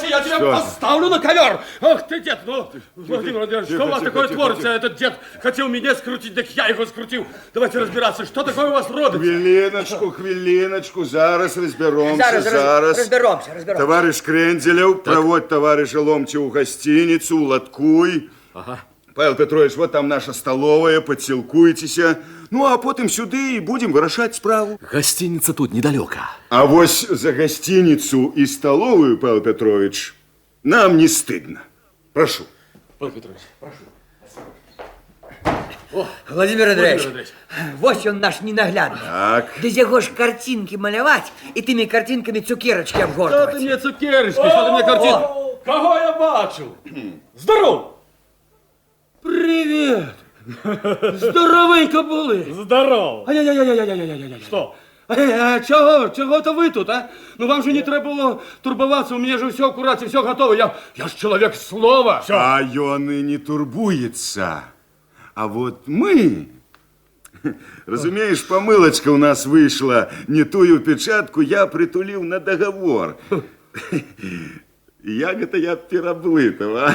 Я тебя поставлю на ковер. Ах ты, дед, ну, Владимир Владимирович, что у вас такое творится? Этот дед хотел меня скрутить, так я его скрутил. Давайте разбираться, что такое у вас робится? Хвилиночку, зараз разберемся, зараз. Разберемся. Товарищ Кренделев, проводь товарища Ломтя у гостиницу, латкуй. Ага. Павел Петрович, вот там наша столовая, подсілкуйтеся. Ну, а потом сюды и будем вырашать справу. Гостиница тут недалеко. А вось за гостиницу и столовую, Павел Петрович, нам не стыдно. Прошу. Павел Петрович, прошу. Владимир Андреевич, вось он наш ненаглядный. Так. Да яго ж картинки малявать и теми картинками цукерочки обгортывать. Что ты мне цукерочки, что ты мне картинки? Кого я бачу? Здоров! Привет! Здоровенько були. Здорово. Ай-яй-яй-яй-яй-яй-яй-яй. Что? А чого ви тут, а? Ну вам же не треба було турбуватися, у меня же все аккуратно, все готово. Я ж человек слова. А он и не турбуется. А вот мы... Разумеешь, помылочка у нас вышла. Не тую печатку я притулил на договор. Ягода я переблытого.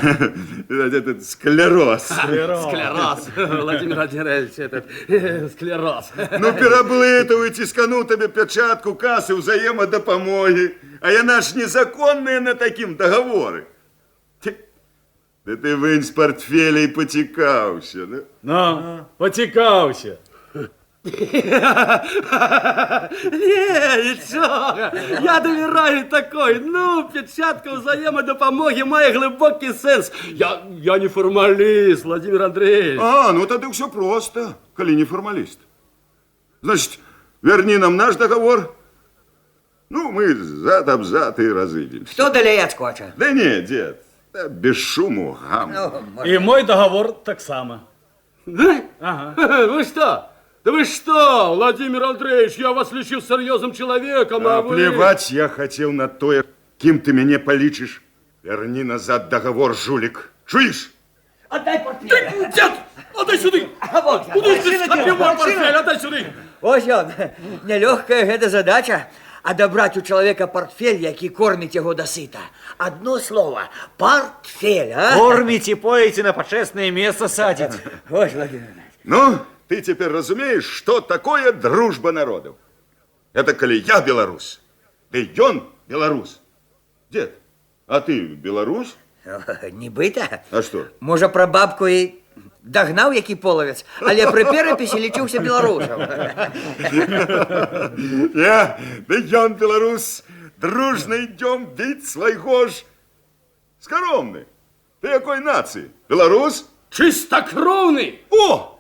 Этот склероз. Склероз. Владимир Владимирович, этот склероз. Ну, переблытывай, тискану тебе печатку кассы взаимодопомоги. А я наш незаконные на таким договоры. Да ты вынь с портфеля и потекался, да? Ну, потекався. Нічого, я довіряю такой. Ну, печатка взаємодопомоги має глибокий сенс. Я не формаліст, Владимир Андреевич. А, ну тогда все просто, коли не формалист. Значит, верни нам наш договор. Ну, мы зад об зад и разыдемся. Кто доляет хочет? Да нет, дед, да без шуму, гам. И мой договор так само. Да? Ага. Вы что? Да вы что, Владимир Андреевич, я вас лечил серьезным человеком, а вы... Плевать я хотел на то, кем ты меня поличишь. Верни назад договор, жулик. Чуешь? Отдай портфель. Дед, отдай сюда. Куда ты скопил мой портфель? Отдай сюда. Ось он, нелегкая эта задача. Отобрать у человека портфель, який кормить его досыта. Одно слово – портфель, а? Кормите, поете, на почестное место садите. Ось, Владимир Андреевич. Ну, ты теперь разумеешь, что такое дружба народов. Это коли я белорус, да и он белорус. Дед, а ты белорус? Не быта. А что? Может, про бабку и догнал який половец, але при переписи лечился белорусом. Я, да и он белорус, дружно идем бить своего ж. Скоромный. Ты какой нации? Белорус? Чистокровный. О!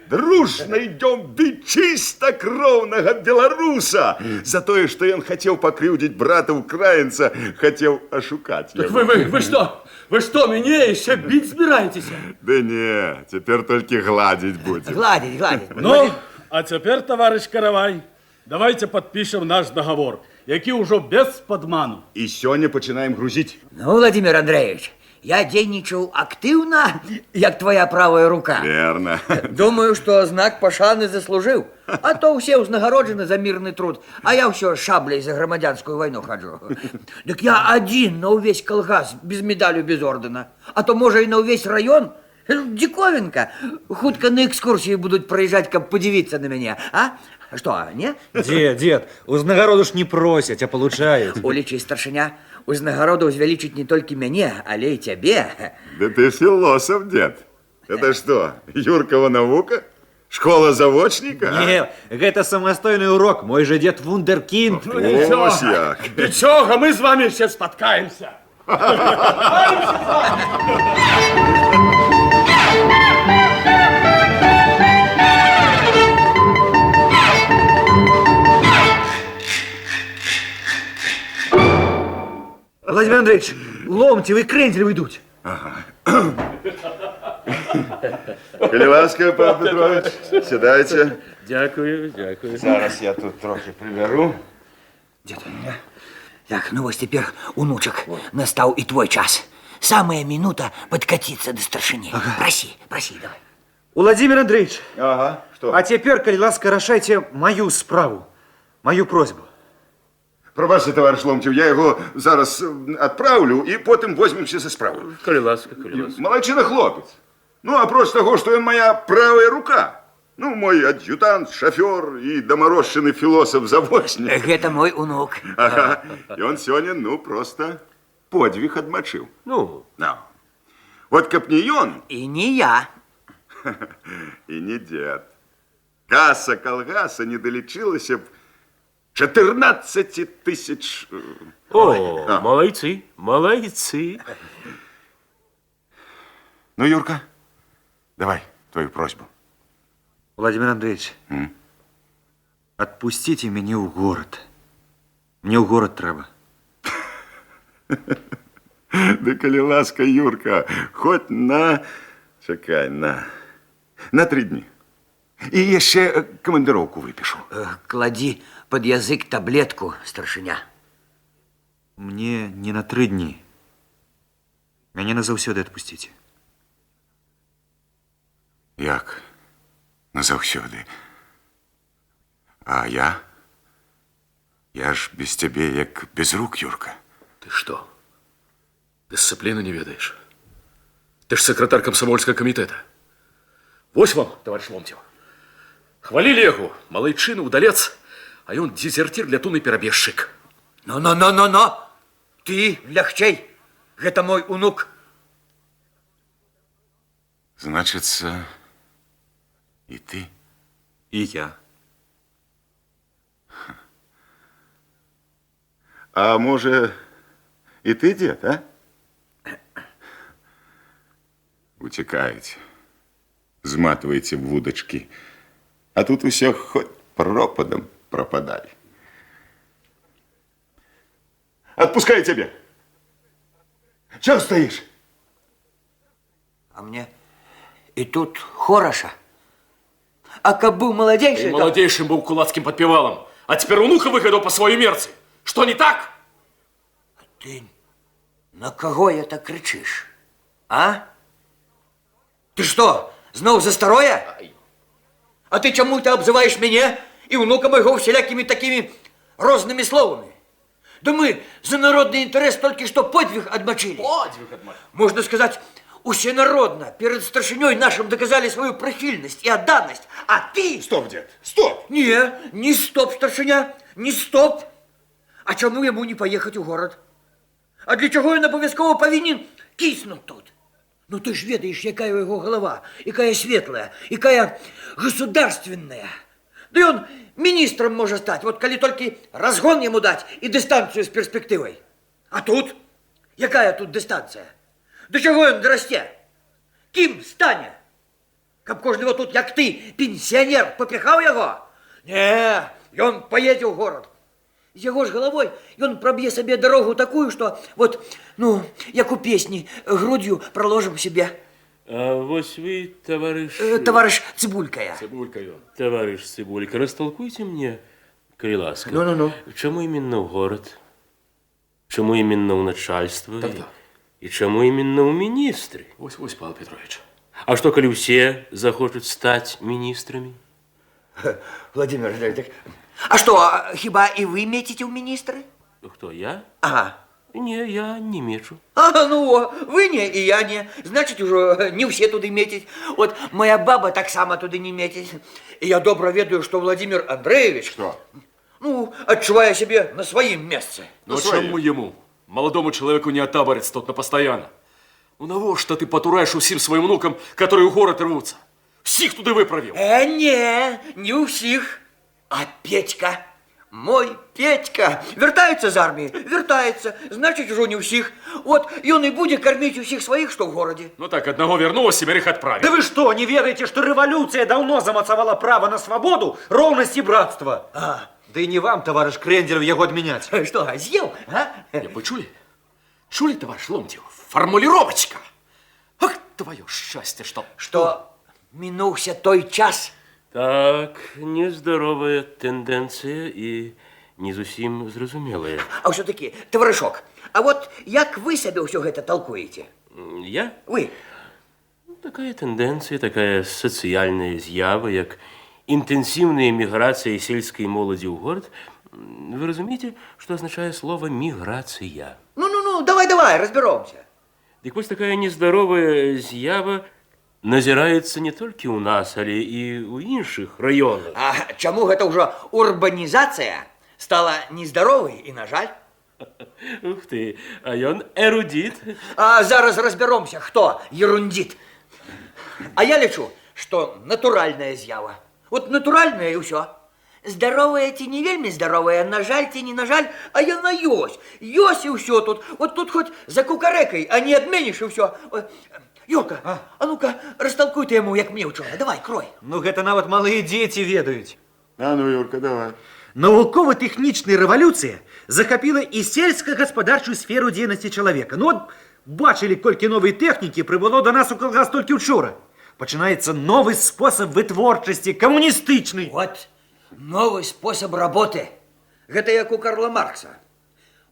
Дружно идем бить чистокровного белоруса за то, что он хотел покрывдить брата украинца, хотел ошукать Так его. вы что? Вы что, меня еще бить собираетесь? Да не, теперь только гладить будем. Гладить, гладить. Ну, а теперь, товарищ Каравай, давайте подпишем наш договор, який уже без подману. И сегодня начинаем грузить. Ну, Владимир Андреевич, я дейничал активно, як твоя правая рука. Верно. Думаю, что знак пошаны заслужил. А то все узнагороджены за мирный труд, а я все шаблей за громадянскую войну хожу. Так я один на увесь колгас, без медали, без ордена. А то, может, и на увесь район. Диковинка. Хутко на экскурсии будут проезжать, как подивиться на меня. А? Что, не? Дед, узнагороду ж не просят, а получают. Уличи, старшиня, узнагороду увеличить не только мне, але и тебе. Да ты философ, дед. Это что, Юркова наука? Школа завочника? Не, это самостойный урок. Мой же дед вундеркинд. Ось як. Ничего, мы с вами еще споткаемся. Владимир Андреевич, ломтів і крендель йдуть. Коли ласка, Павел Петрович, сідайте. Дякую. Зараз я тут трохи приберу. Так, ну вот теперь, унучек, настал и твой час. Самая минута подкатиться до старшины. Проси, давай. Владимир Андреевич, Ага, что? а теперь, коли ласка, решайте мою справу, мою просьбу. Пробачте, товариш Ломтів, я його зараз відправлю і потім візьмемося за справу. Коли ласка. Молодчина хлопець. Ну, а просто того, що він моя правая рука. Ну, мой адъютант, шофер и доморощенный философ-завочник. Это мой унук. Ага. И он сегодня, ну, просто подвиг отмочил. Ну? Ну. Вот каб не ён, И не я. и не дед. Касса колгаса не долечилася б 14 тысяч... О, молодцы, молодцы. Ну, Юрка, давай твою просьбу. Владимир Андреевич, отпустите меня в город. Мне в город треба. Да коли ласка, Юрка, хоть на... Чекай, на 3 дні. І ще командировку випишу. Клади под язык таблетку, старшиня. Мне не на 3 дні. Мяне назаўсёды отпустите. Як? Назаўсёды. А я? Я ж без тебе, як без рук, Юрка. Ты что? Дисциплины не ведаешь? Ты ж секретарь комсомольского комитета. Вось вам, товарищ Ломтев. Хвалили его, малайчины, удалец, а он дезертир для туны перебежчик. Но. Ты лягчей. Это мой унук. Значится, и ты? И я. А может, и ты, дед, а? Утекаете, зматываете в вудочки, а тут усё хоть пропадом пропадай. Отпускай тебя. Чего стоишь? А мне и тут хорошо. А как был молодейший... И молодейшим был кулацким подпевалом, а теперь унука выгадал по своей мерце. Что не так? Ты на кого это кричишь? А? Ты что, знов за старое? А ты чему-то обзываешь меня и внука моего всякими такими розными словами? Да мы за народный интерес только что подвиг отмочили. Подвиг отмочили. Можно сказать, всенародно перед старшиней нашим доказали свою прихильность и отданность. А ты... Стоп, дед, стоп! Не стоп, старшиня, не стоп. А чому ему не поехать в город? А для чего он обовязково повинен киснуть тут? Ну ты ж ведаешь, якая его голова, якая светлая, якая государственная. Да и он министром может стать, вот коли только разгон ему дать и дистанцию с перспективой. А тут? Якая тут дистанция? До чего он дорасте? Ким стане? Каб кожного тут, як ты, пенсионер, попихал его? Не, и он поедет в город. З його ж головой он проб'є себе дорогу такую, что вот, ну, як у песни, грудью проложим себе. А вось вы, товарищ... Товарищ Цибулькая. Цибулькая. Товарищ Цибулька, растолкуйте мне, коли ласка. Ну. Чему именно в город? Чему именно в начальство? Так. И чему именно в министры? Вось, Павел Петрович. А что, коли все захочут стать министрами? Владимир Андреевич, а что, хіба и вы метите в министры? Кто, я? Ага. Не, я не мечу. А, ну, вы не, и я не. Значит, уже не все туды метить. Вот моя баба так само туды не метить. И я добро ведаю, что Владимир Андреевич... Что? Ну, отчувая себе на своем месте. Ну, чему ему, молодому человеку, не отабориться тут на постоянно? Ну, на что ты потураешь усім своим внукам, которые в город рвутся? Всех туды выправил. Не у всех. А Петька, мой Петька, вертается из армии, вертается, значит, уже не у всех. Вот, и он и будет кормить у всех своих, что в городе. Ну так, одного вернуло, семерых отправил. Да вы что, не ведаете, что революция давно замацовала право на свободу, ровность и братство? Да и не вам, товарищ Крендеров, его отменять. Что, съел, а? Не, вы чули? Чули, товарищ Ломтев? Формулировочка. Ах, твое счастье, Что минулся той час. Так, нездоровая тенденция и не зусім зразумелая. А все-таки, товаришок, а вот як вы себе все это толкуете? Я? Вы? Такая тенденция, такая социальная з'ява, як интенсивная миграция сельской молоди в город. Вы разумеете, что означает слово «миграция»? Ну, давай, разберемся. Так вот, такая нездоровая з'ява назираецца не толькі ў нас, але і ў іншых раёнах. А чаму гэта ўжо урбанізацыя стала нездоровай і, на жаль? Ух ты, а ён эрудит. А зараз разберемся, кто ерундит. А я лечу, что натуральная з'ява. Вот натуральная и все. Здоровая ці не вельмі здоровая, на жаль ці не на жаль, а яна ёсць. Ёсць і ўсё тут. Вот тут хоть за кукарэкай, а не адменіш і ўсё. Юрка, а ну-ка, растолкуй ты ему, як мне учора. Давай, крой. Ну, гэта нават малыя дзеці ведаюць. А ну, Юрка, давай. Навукова-тэхнічная рэвалюцыя захапіла і сельска-гаспадарчую сферу дзейнасці чалавека. Ну, от бачылі, колькі новай тэхнікі прыбыло до нас у калгас толькі учора. Пачынаецца новы спосаб вытворчасці, камуністычны. Вот, новый способ работы. Гэта як у Карла Маркса.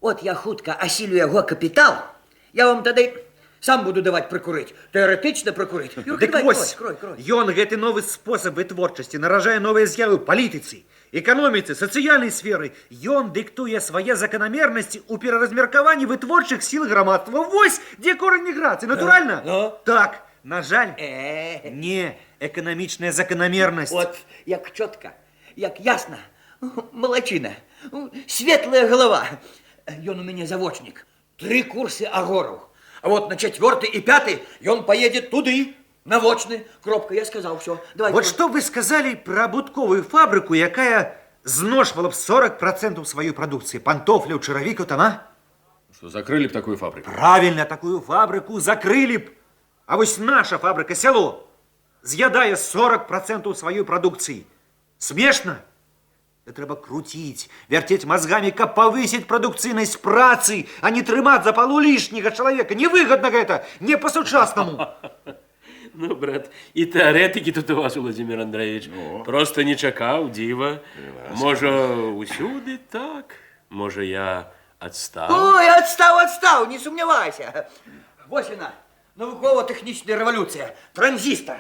Вот я хутка асілю яго капітал, я вам тады сам буду даваць прыкурыць. Тэарэтычна прыкурыць. Юрка, Дык давай, вось, крой. ён гэты новы спосаб вытворчасці наражае новыя з'явы ў палітыцы, эканоміцы, сацыяльнай сферы. Ён дыктуе свае заканамернасці ў пераразмеркаванні вытворчых сіл грамадства. Вось дзе корань міграцыі, натуральна? Так, на жаль, не эканамічная заканамернасць. Вот, як чётка, як ясна. Малачына, светлая голова. Ён у мяне завочнік. 3 курсы агораў. А вот на 4-й и 5-й ён поедет туды, на вочны. Кропка, я сказал все. Давай. Вот что вы сказали про абутковую фабрику, якая зношвала б 40% сваёй прадукцыі, пантофляў, чаравікаў там, а? Что, закрыли б такую фабрику? Правильно, такую фабрику закрыли б. А вось наша фабрика «Сяло» з'ядае 40% сваёй прадукцыі. Смешна? Да трэба круціць, вяртець мазгамі, каб павысіць прадукцыйнасць працы, а не трымаць за палу лішняга чалавека. Невыгадна гэта, не па-сучаснаму. Ну, брат, і тэарэтыкі тут у вас, Владимир Андреевич. Просто не чакаў, дзіва. Можа, усюды так? Можа, я адстаў? Ой, отстал, не сомневайся. Вот она, навукова-техничная революция, транзистор.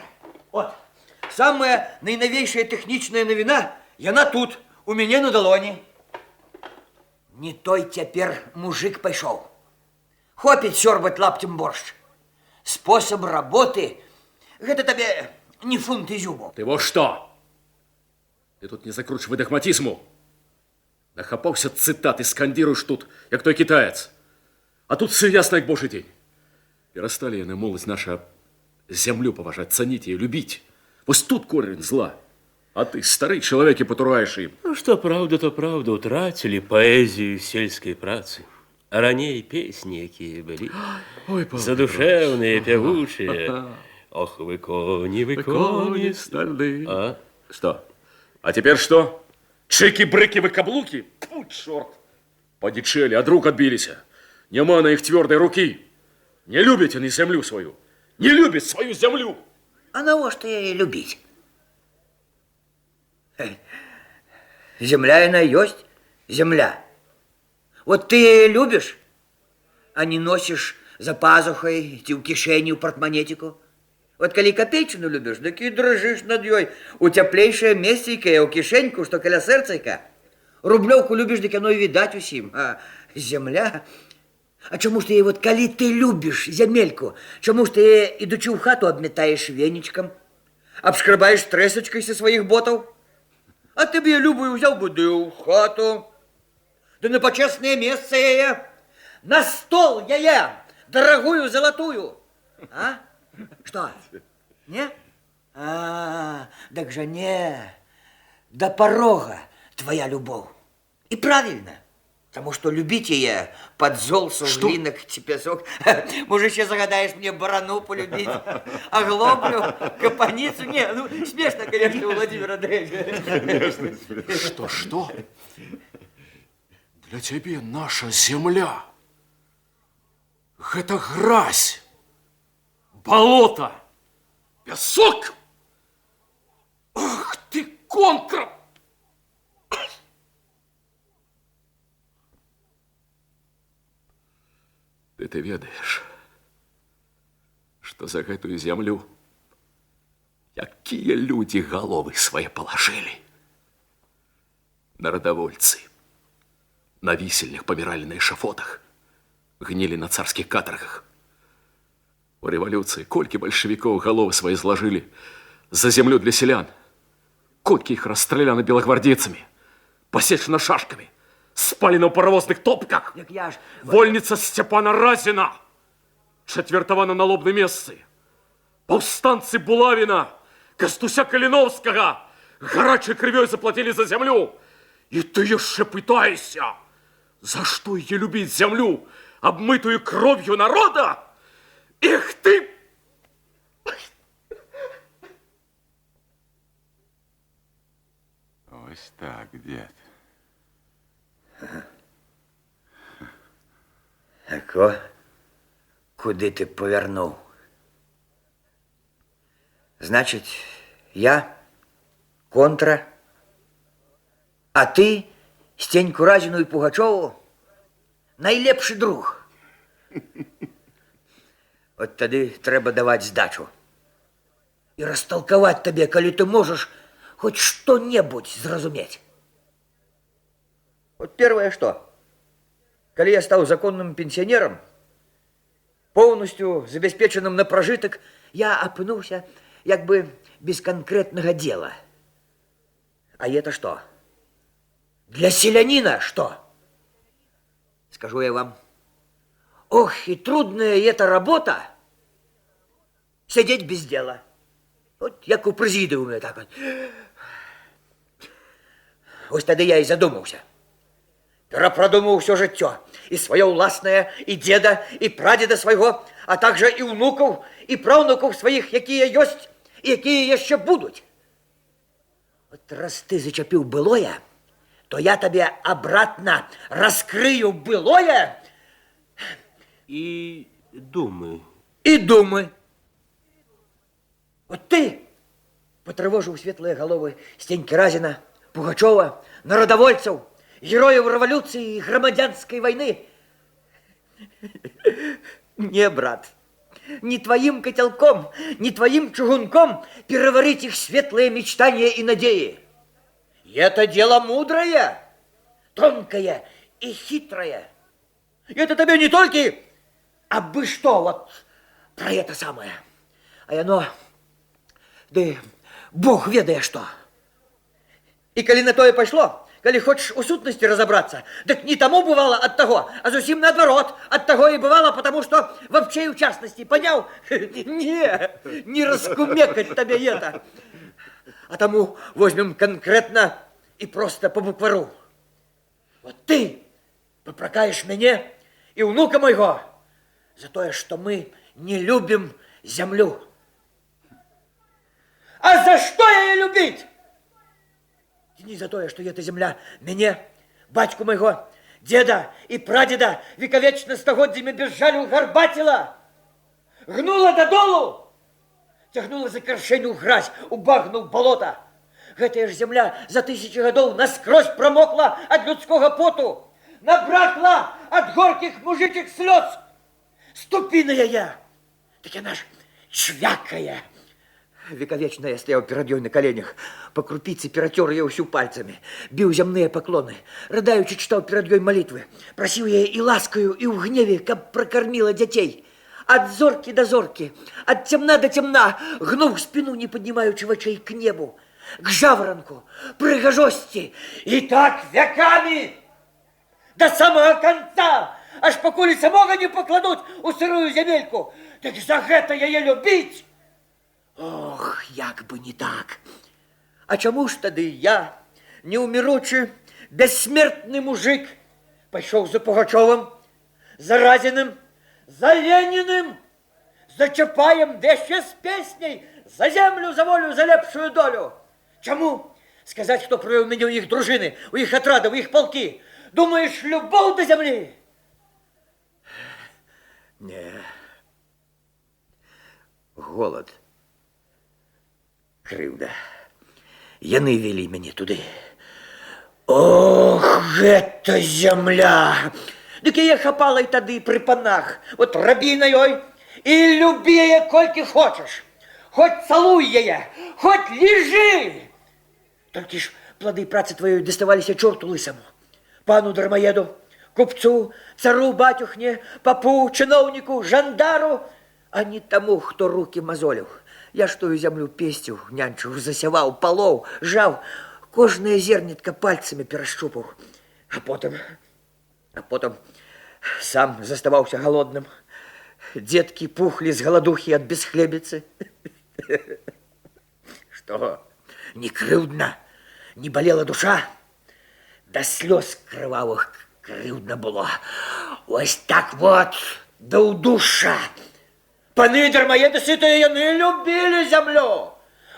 Вот, самая наиновейшая техничная новина, яна тут, у меня на долоні. Не той цяпер мужик пайшоў. Хопіць сёрбаць лаптем борщ. Способ работы, гэта табе не фунт изюму. Ты вот что? Ты тут не закручивай догматизму. Нахапаўся цитат и скандируешь тут, як той китаец. А тут все ясно, як божий день. Перестали яны, молодь наша, землю поважать, ценить ее, любить. Вот тут корень зла. А ты, старый человек, и потураешь им. Ну, что правда, то правда. Утратили поэзию сельской працы. А ранее песни, якія были. Ой, Павел задушевные, певучие. Ох, вы кони стальные. А? Что? А теперь что? Чики-брыки, вы каблуки? Фу, черт. Подичели, от рук отбились. Нема на их твердой руки. Не любите они землю свою. Не любит свою землю. А на во что ее любить? Земля, она есть земля. Вот ты ее любишь, а не носишь за пазухой, ці ў кішэні, ў партманетику. Вот коли копейчину любишь, так и дрожишь над ёй. У цяплейшае месцейкае ў кішэньку, што каля сэрцайка. Рублёўку любишь, так оно и видать усім. А земля... А чому ж ты, вот, коли ты любишь земельку, чому ж ты, идучи в хату, обметаешь веничком, обшкребаешь тресочкой со своих ботов? А ты бы я любую взял бы, да и в хату. Да на почестное место я, на стол я, дорогую золотую. А? Что? Не? Так же не. До порога твоя любовь. И правильно. Потому что любить ее под золсу, глинок, песок. Может, еще загадаешь мне барану полюбить, оглоблю, капаницу. Не, ну, смешно, конечно, у Владимира Андреевича. Что? Для тебе наша земля — это грязь, болото, песок. Ах ты, конкра! Ты ведаешь, что за гэтую землю якія люди головы свои положили. Народовольцы на висельнях помирали на эшафотах, гнили на царских каторгах. У революции кольки большевиков головы свои сложили за землю для селян, кольки их расстреляны белогвардейцами, посечено шашками, спали на паровозных топках. Як я ж... Вольница Степана Разина, четвертована на лобном месте. Повстанцы Булавина, Костуся Калиновского горячей кровью заплатили за землю. И ты еще пытаешься, за что ее любить землю, обмытую кровью народа? Эх ты! Ось так, дед. Тако, куди ти повернув? Значить, я контра, а ти Стеньку Разіну і Пугачову найлепший друг. От тоді треба давати здачу. І розтолковать тобі, коли ти можеш хоть что-нибудь зразуметь. Вот первое что. Коли я стал законным пенсионером, полностью забеспеченным на прожиток, я опынуўся як бы без конкретного дела. А это что? Для селянина что? Скажу я вам. Ох, и трудная эта работа сидеть без дела. Вот як у президиуме так вот. Ось тады я и задумался. Перапродумаў все жыццё. И свое уласнае, и деда, и прадеда свайго, а также и внуков, и правнуков своих, якія ёсць, и якія яшчэ будуць. Вот раз ты зачапіў былое, то я тебе обратно раскрыю былое. И думы. И думы. Вот ты потревожил светлые головы Стеньки Разина, Пугачева, народовольцев, героев революции и громадянской войны. Не, брат, ни твоим котелком, ни твоим чугунком переварить их светлые мечтания и надеи. И это дело мудрое, тонкое и хитрое. И это тебе не только абы что вот про это самое, а оно, да Бог ведае что. И коли на то и пошло, коли хочешь у сутности разобраться, так не тому бывало от того, а зусим наоборот, от того и бывало, потому что вообще в частности, понял? Не раскумекать тебе это. А тому возьмем конкретно и просто по буквару. Вот ты попрокаешь меня и внука моего за то, что мы не любим землю. А за что я ее любить? Не за то, что эта земля меня, батьку моего, деда и прадеда вековечно стогодзями без жалю горбатила, гнула додолу, тягнула за кишеню грязь, у багну болота. Гэтая ж земля за тысячи годов насквозь промокла от людского поту, набракла от горьких мужичих слез. Ступи на яя, так она ж чвякая. Вековечно я стоял перед ёй на коленях, по крупице ператер ее всю пальцами, бил земные поклоны, рыдаючи читал перед ёй молитвы, просил я и ласкою, и в гневе, как прокормила детей. От зорки до зорки, от темна до темна, гнув спину, не поднимаючи очей к небу, к жаворонку, пригожости, и так веками, до самого конца, аж покулі самого не покладут у сырую земельку. Так за гэта яе любить? Ох, як бы не так. А чему ж тады я, неумиручий, бессмертный мужик, пошел за Пугачевым, за Разиным, за Лениным, за Чапаем, да еще с песней за землю, за волю, за лепшую долю? Чему? Сказать, что провел меня у их дружины, у их отряда, у их полки. Думаешь, любовь до земли? Не. Голод. Крыўда. Яны вели мяне туды. Ох, гэта земля! Дык яе хапала і тады пры панах. Вот рабі на ёй і любі яе колькі хочаш. Хоть цалуй яе, хоть лежи. Толькі ж плады працы твоёй доставаліся чорту лысаму, пану дармаеду, купцу, цару батюхне, папу, чыноўніку, жандару, а не тому, хто руки мазоліў. Я ж тую землю песціў, нянчыў, засяваў, палоў, жаў, кожнае зернятка пальцамі перашчупаў. А потом сам заставаўся голодным. Детки пухли с голодухи от бесхлебицы. Что, не крыўдна, не болела душа? До слез кровавых крыўдна было. Ось так вот, до удуша. Паны дармаедасы-то яны любили землю,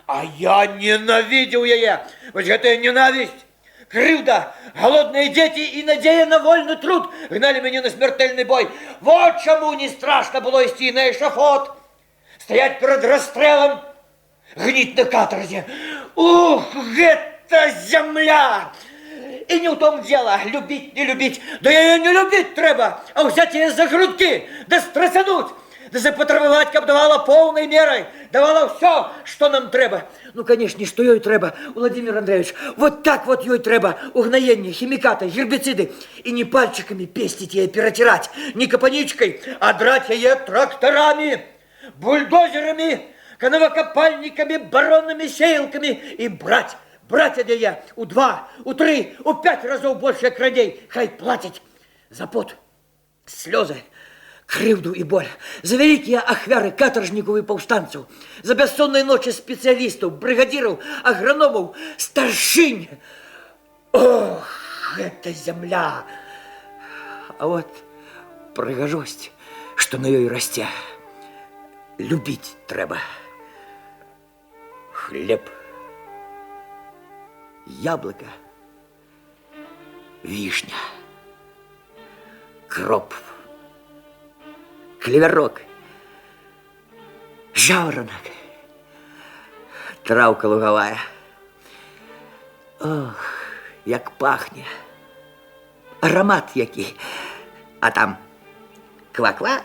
а я ненавидел яе. Вось гэтая ненависть, крыўда, голодные дети и надея на вольный труд гнали меня на смертельный бой. Вот чему не страшно было идти на эшафот, стоять перед расстрелом, гнить на каторзе. Ух, это земля! И не в том дело, любить, не любить. Да ее не любить треба, а взять ее за грудки, да страсануть, да запатрабовать, каб давала полной мерой, давала все, что нам треба. Ну, конечно, что ей треба, Владимир Андреевич, вот так вот ей треба, угноение, химикаты, гербициды. И не пальчиками пестить ее, перетирать, не капаничкой, а драть ее тракторами, бульдозерами, канавокопальниками, баронными сеялками и брать одея у 2, у 3, у 5 разов больше крадей. Хай платить за пот, слезы, крывду и боль, за великие ахвяры каторжников и повстанцев, за бессонные ночи специалистов, бригадиров, агрономов, старшинь. Ох, это земля! А вот пригожость, что на ее расте, любить треба. Хлеб, яблоко, вишня, кроп, клеверок, жаворонок, травка луговая. Ох, як пахне, аромат який. А там ква-ква,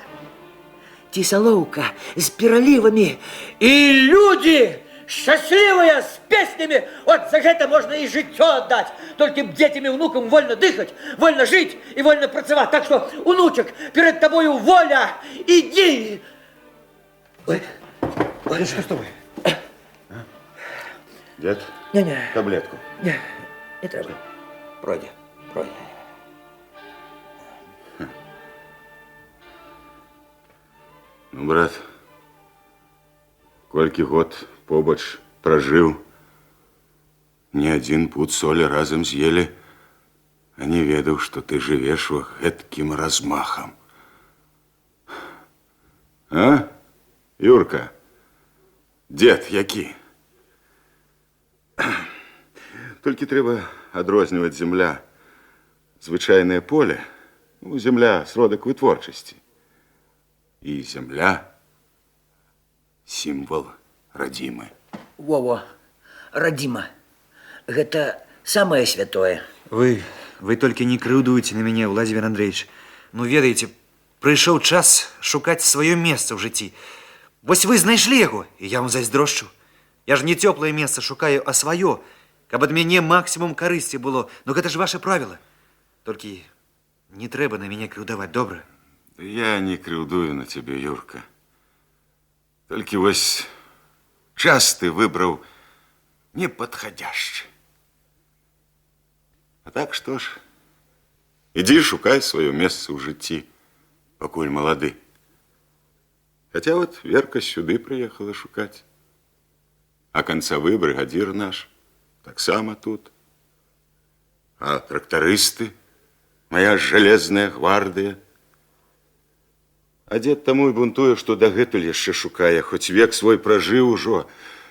тисоловка с переливами и люди счастливые, с песнями. Вот за это можно и житье отдать. Только детям и внукам вольно дыхать, вольно жить и вольно працевать. Так что, внучек, перед тобою воля, иди. Ой, Дедушка, что вы? Дед, Не-не. таблетку. Не треба. Пройде. Ну, брат, колькі год побач прожыў, ні адзін пуд солі разам з'елі, а не ведаў, што ты жывеш во гэткім размахам. А, Юрка, дед які? Толькі трэба адрозніваць земля, звычайнае поле, ну, земля сродак вытворчасці. И земля – символ родимы. Во-во, родима. Это самое святое. Вы только не крыўдуйте на меня, Владимир Андреевич. Ну, ведаеце, прыйшоў час шукаць сваё месца ў жыцці. Вось вы знайшлі яго, і я вам зайздрошчу. Я ж не цёплае месца шукаю, а сваё, каб ад мяне максімум карысці было. Ну, гэта ж ваше правіла. Толькі не трэба на мяне крыўдаваць, добра? Я не крыўдую на тебе, Юрка. Только вось час ты выбрал неподходящий. А так что ж, иди шукай свое место в житті, покуль молоды. Хотя вот Верка сюды приехала шукать. А концевый бригадир наш так само тут. А трактористы, моя железная гвардия. А дед тому и бунтуе, что дагэтуль яшчэ шукае, хоть век свой пражыў ужо.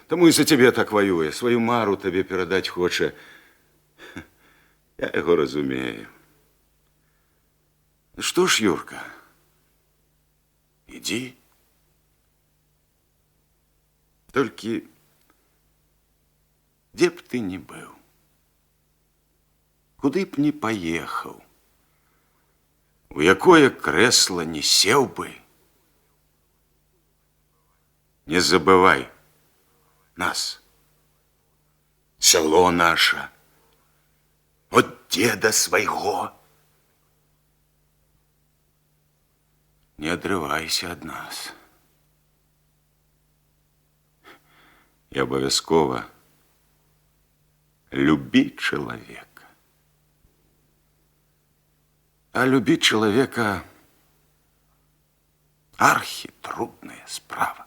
Тому и за тебе так воюе, свою мару тебе перадать хоча. Я его разумею. Что ж, Юрка, иди. Только где б ты ни был, куды б ни поехал, у якое кресло не сел бы, не забывай нас, село наше, от деда своего. Не отрывайся от нас. И обовязково люби человека. А любить человека архитрудная справа.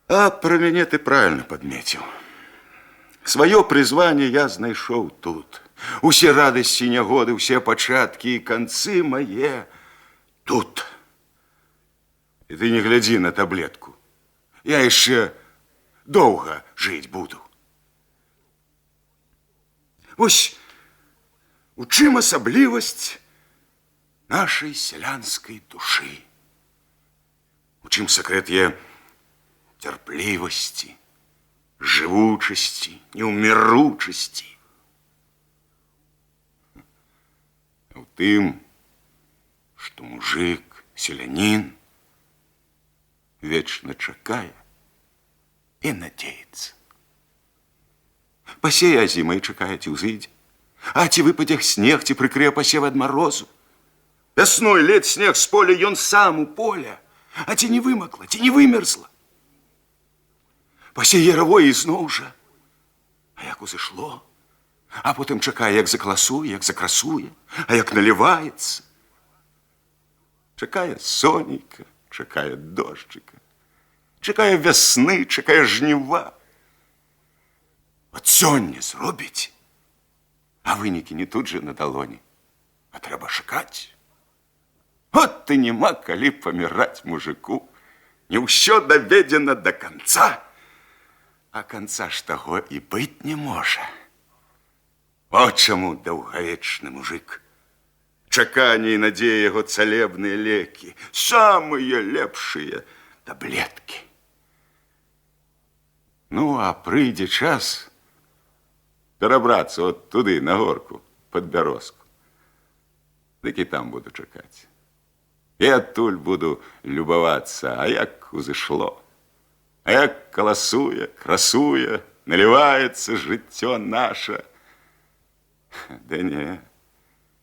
А про меня ты правильно подметил. Свое призвание я знайшоў тут. Усе радости, нягоды, усе пачатки и концы мои тут. И ты не гляди на таблетку. Я еще долго жить буду. Вось у чым асаблівасць нашей селянской души. У чым сакрэт є терпливости, живучести, неумиручести. У тым, что мужик, селянин, вечно чакае и надеется. Пасея зімой чакае, ці ўзыдзе, а ці выпадзе снег, ці прыкрые пасев ад марозу. Вясной лед снег с поля, ён сам у поля, а ці не вымакла, ці не вымерзла. Пасея равой ізноў жа, а як узышло, а потым чакае, як закласуе, як закрасуе, а як наліваецца. Чакае сонейка, чакае дожджика, чакае вясны, чакае жніва. От сёння зробіць, а вынікі не тут же на далоні, а трэба чакаць. От ты нема калі паміраць мужику, не ўсё даведзена до конца, а конца ж таго і быць не можа. Вот чаму даўгавечны мужик. Чаканне і надзея яго цалебныя лекі, самыя лепшыя таблеткі. Ну, а прыйдзе час перабрацца от туды, на горку, под бярозку. Дык і там буду чакаць. І адтуль буду любавацца, а як узышло, а як каласуе, красуе, наліваецца жыццё наша. Да не,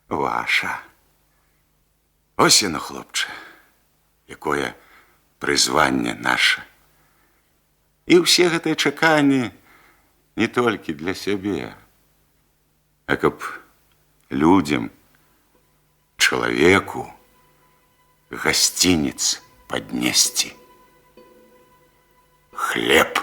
ваша. Ось яно, хлопче, якое прызванне наша. І ўсе гэтыя чаканні не толькі для сябе, а каб людям, человеку гостиниц поднести. Хлеб.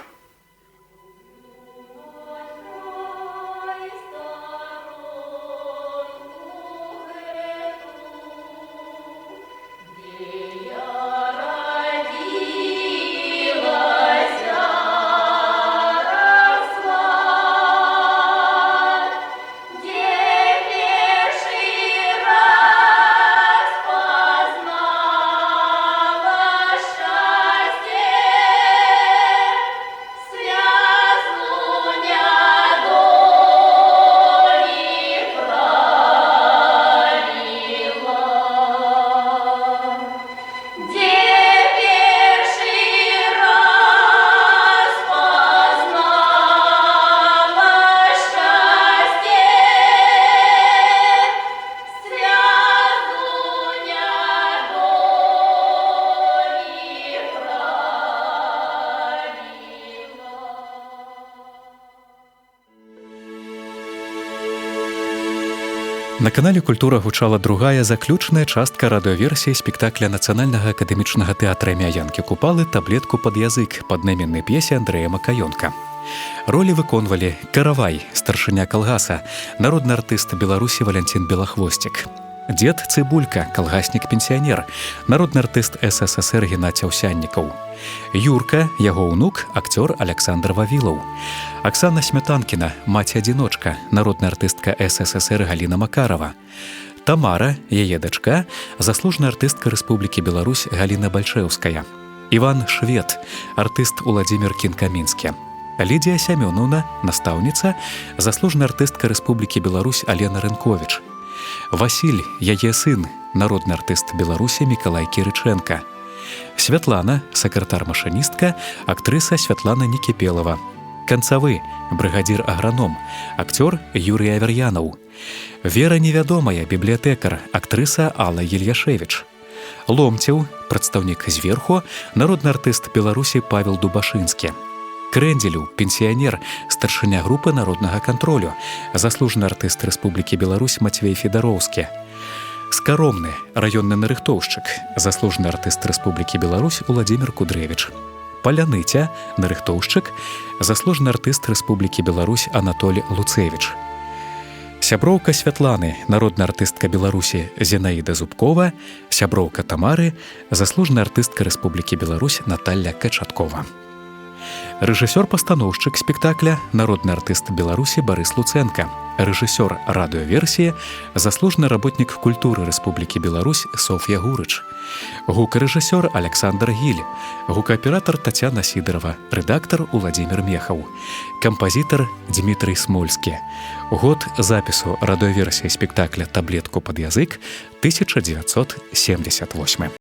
На канале «Культура» гучала другая заключная частка радыёверсіі спектакля Нацыянальнага акадэмічнага тэатра імя Янкі Купалы «Таблетку пад язык» па аднайменнай п'есе Андрэя Макаёнка. Ролі выконвалі Каравай, старшыня калгаса, народны артыст Беларусі Валянцін Белахвосцік, дзед Цыбулька, калгаснік-пенсіянер, народны артыст СССР Геннадзь Аўсяннікаў, Юрка, яго ўнук, акцёр Александр Вавілаў, Аксана Смятанкіна, маці-адзіночка, народная артыстка СССР Галіна Макарова, Тамара, яе дачка, заслужная артыстка Рэспублікі Беларусь Галіна Бальшэўская, Іван Швед, артыст Уладзімір Кінкамінскі, Лідія Сямёнаўна, настаўніца, заслужная артыстка Рэспублікі Беларусь Алена Рынковіч, Васіль, яе сын, народны артыст Беларусі Мікалай Кірычэнка, Святлана, сакратар-машыністка, актрыса Святлана Некіпелава, Канцавы, брыгадзір-аграном, акцёр Юрый Аверьянаў, Вера невядомая, бібліятэкар, актрыса Алла Ельяшевіч, Ломцеў, прадстаўнік зверху, народны артыст Беларусі Павел Дубашынскі, Крэндзелю, пенсіянер, старшыня групы народнага кантролю, заслужаны артыст Рэспублікі Беларусь Мацвей Федароўскі. Скаромны, раённы нарыхтоўшчык, заслужаны артыст Рэспублікі Беларусь Уладзімір Кудрэвіч. Паляныця, нарыхтоўшчык, заслужаны артыст Рэспублікі Беларусь Анатоль Луцевіч. Сяброўка Святланы, народная артыстка Беларусі Зінаіда Зубкова, сяброўка Тамары, заслужаная артыстка Рэспублікі Беларусь Наталля Качаткова. Рэжысёр-пастаноўшчык спектакля, народны артыст Беларусі Барыс Луценка, рэжысёр радыёверсіі, заслужаны работнік культуры Рэспублікі Беларусь Соф'я Гурыч, гукарэжысёр Александр Гіль, гукааператар Тацяна Сідорова, рэдактар Уладзімір Мехаў, кампазітар Дмітрый Смольскі. Год запісу радыёверсіі спектакля «Таблетку пад язык» 1978.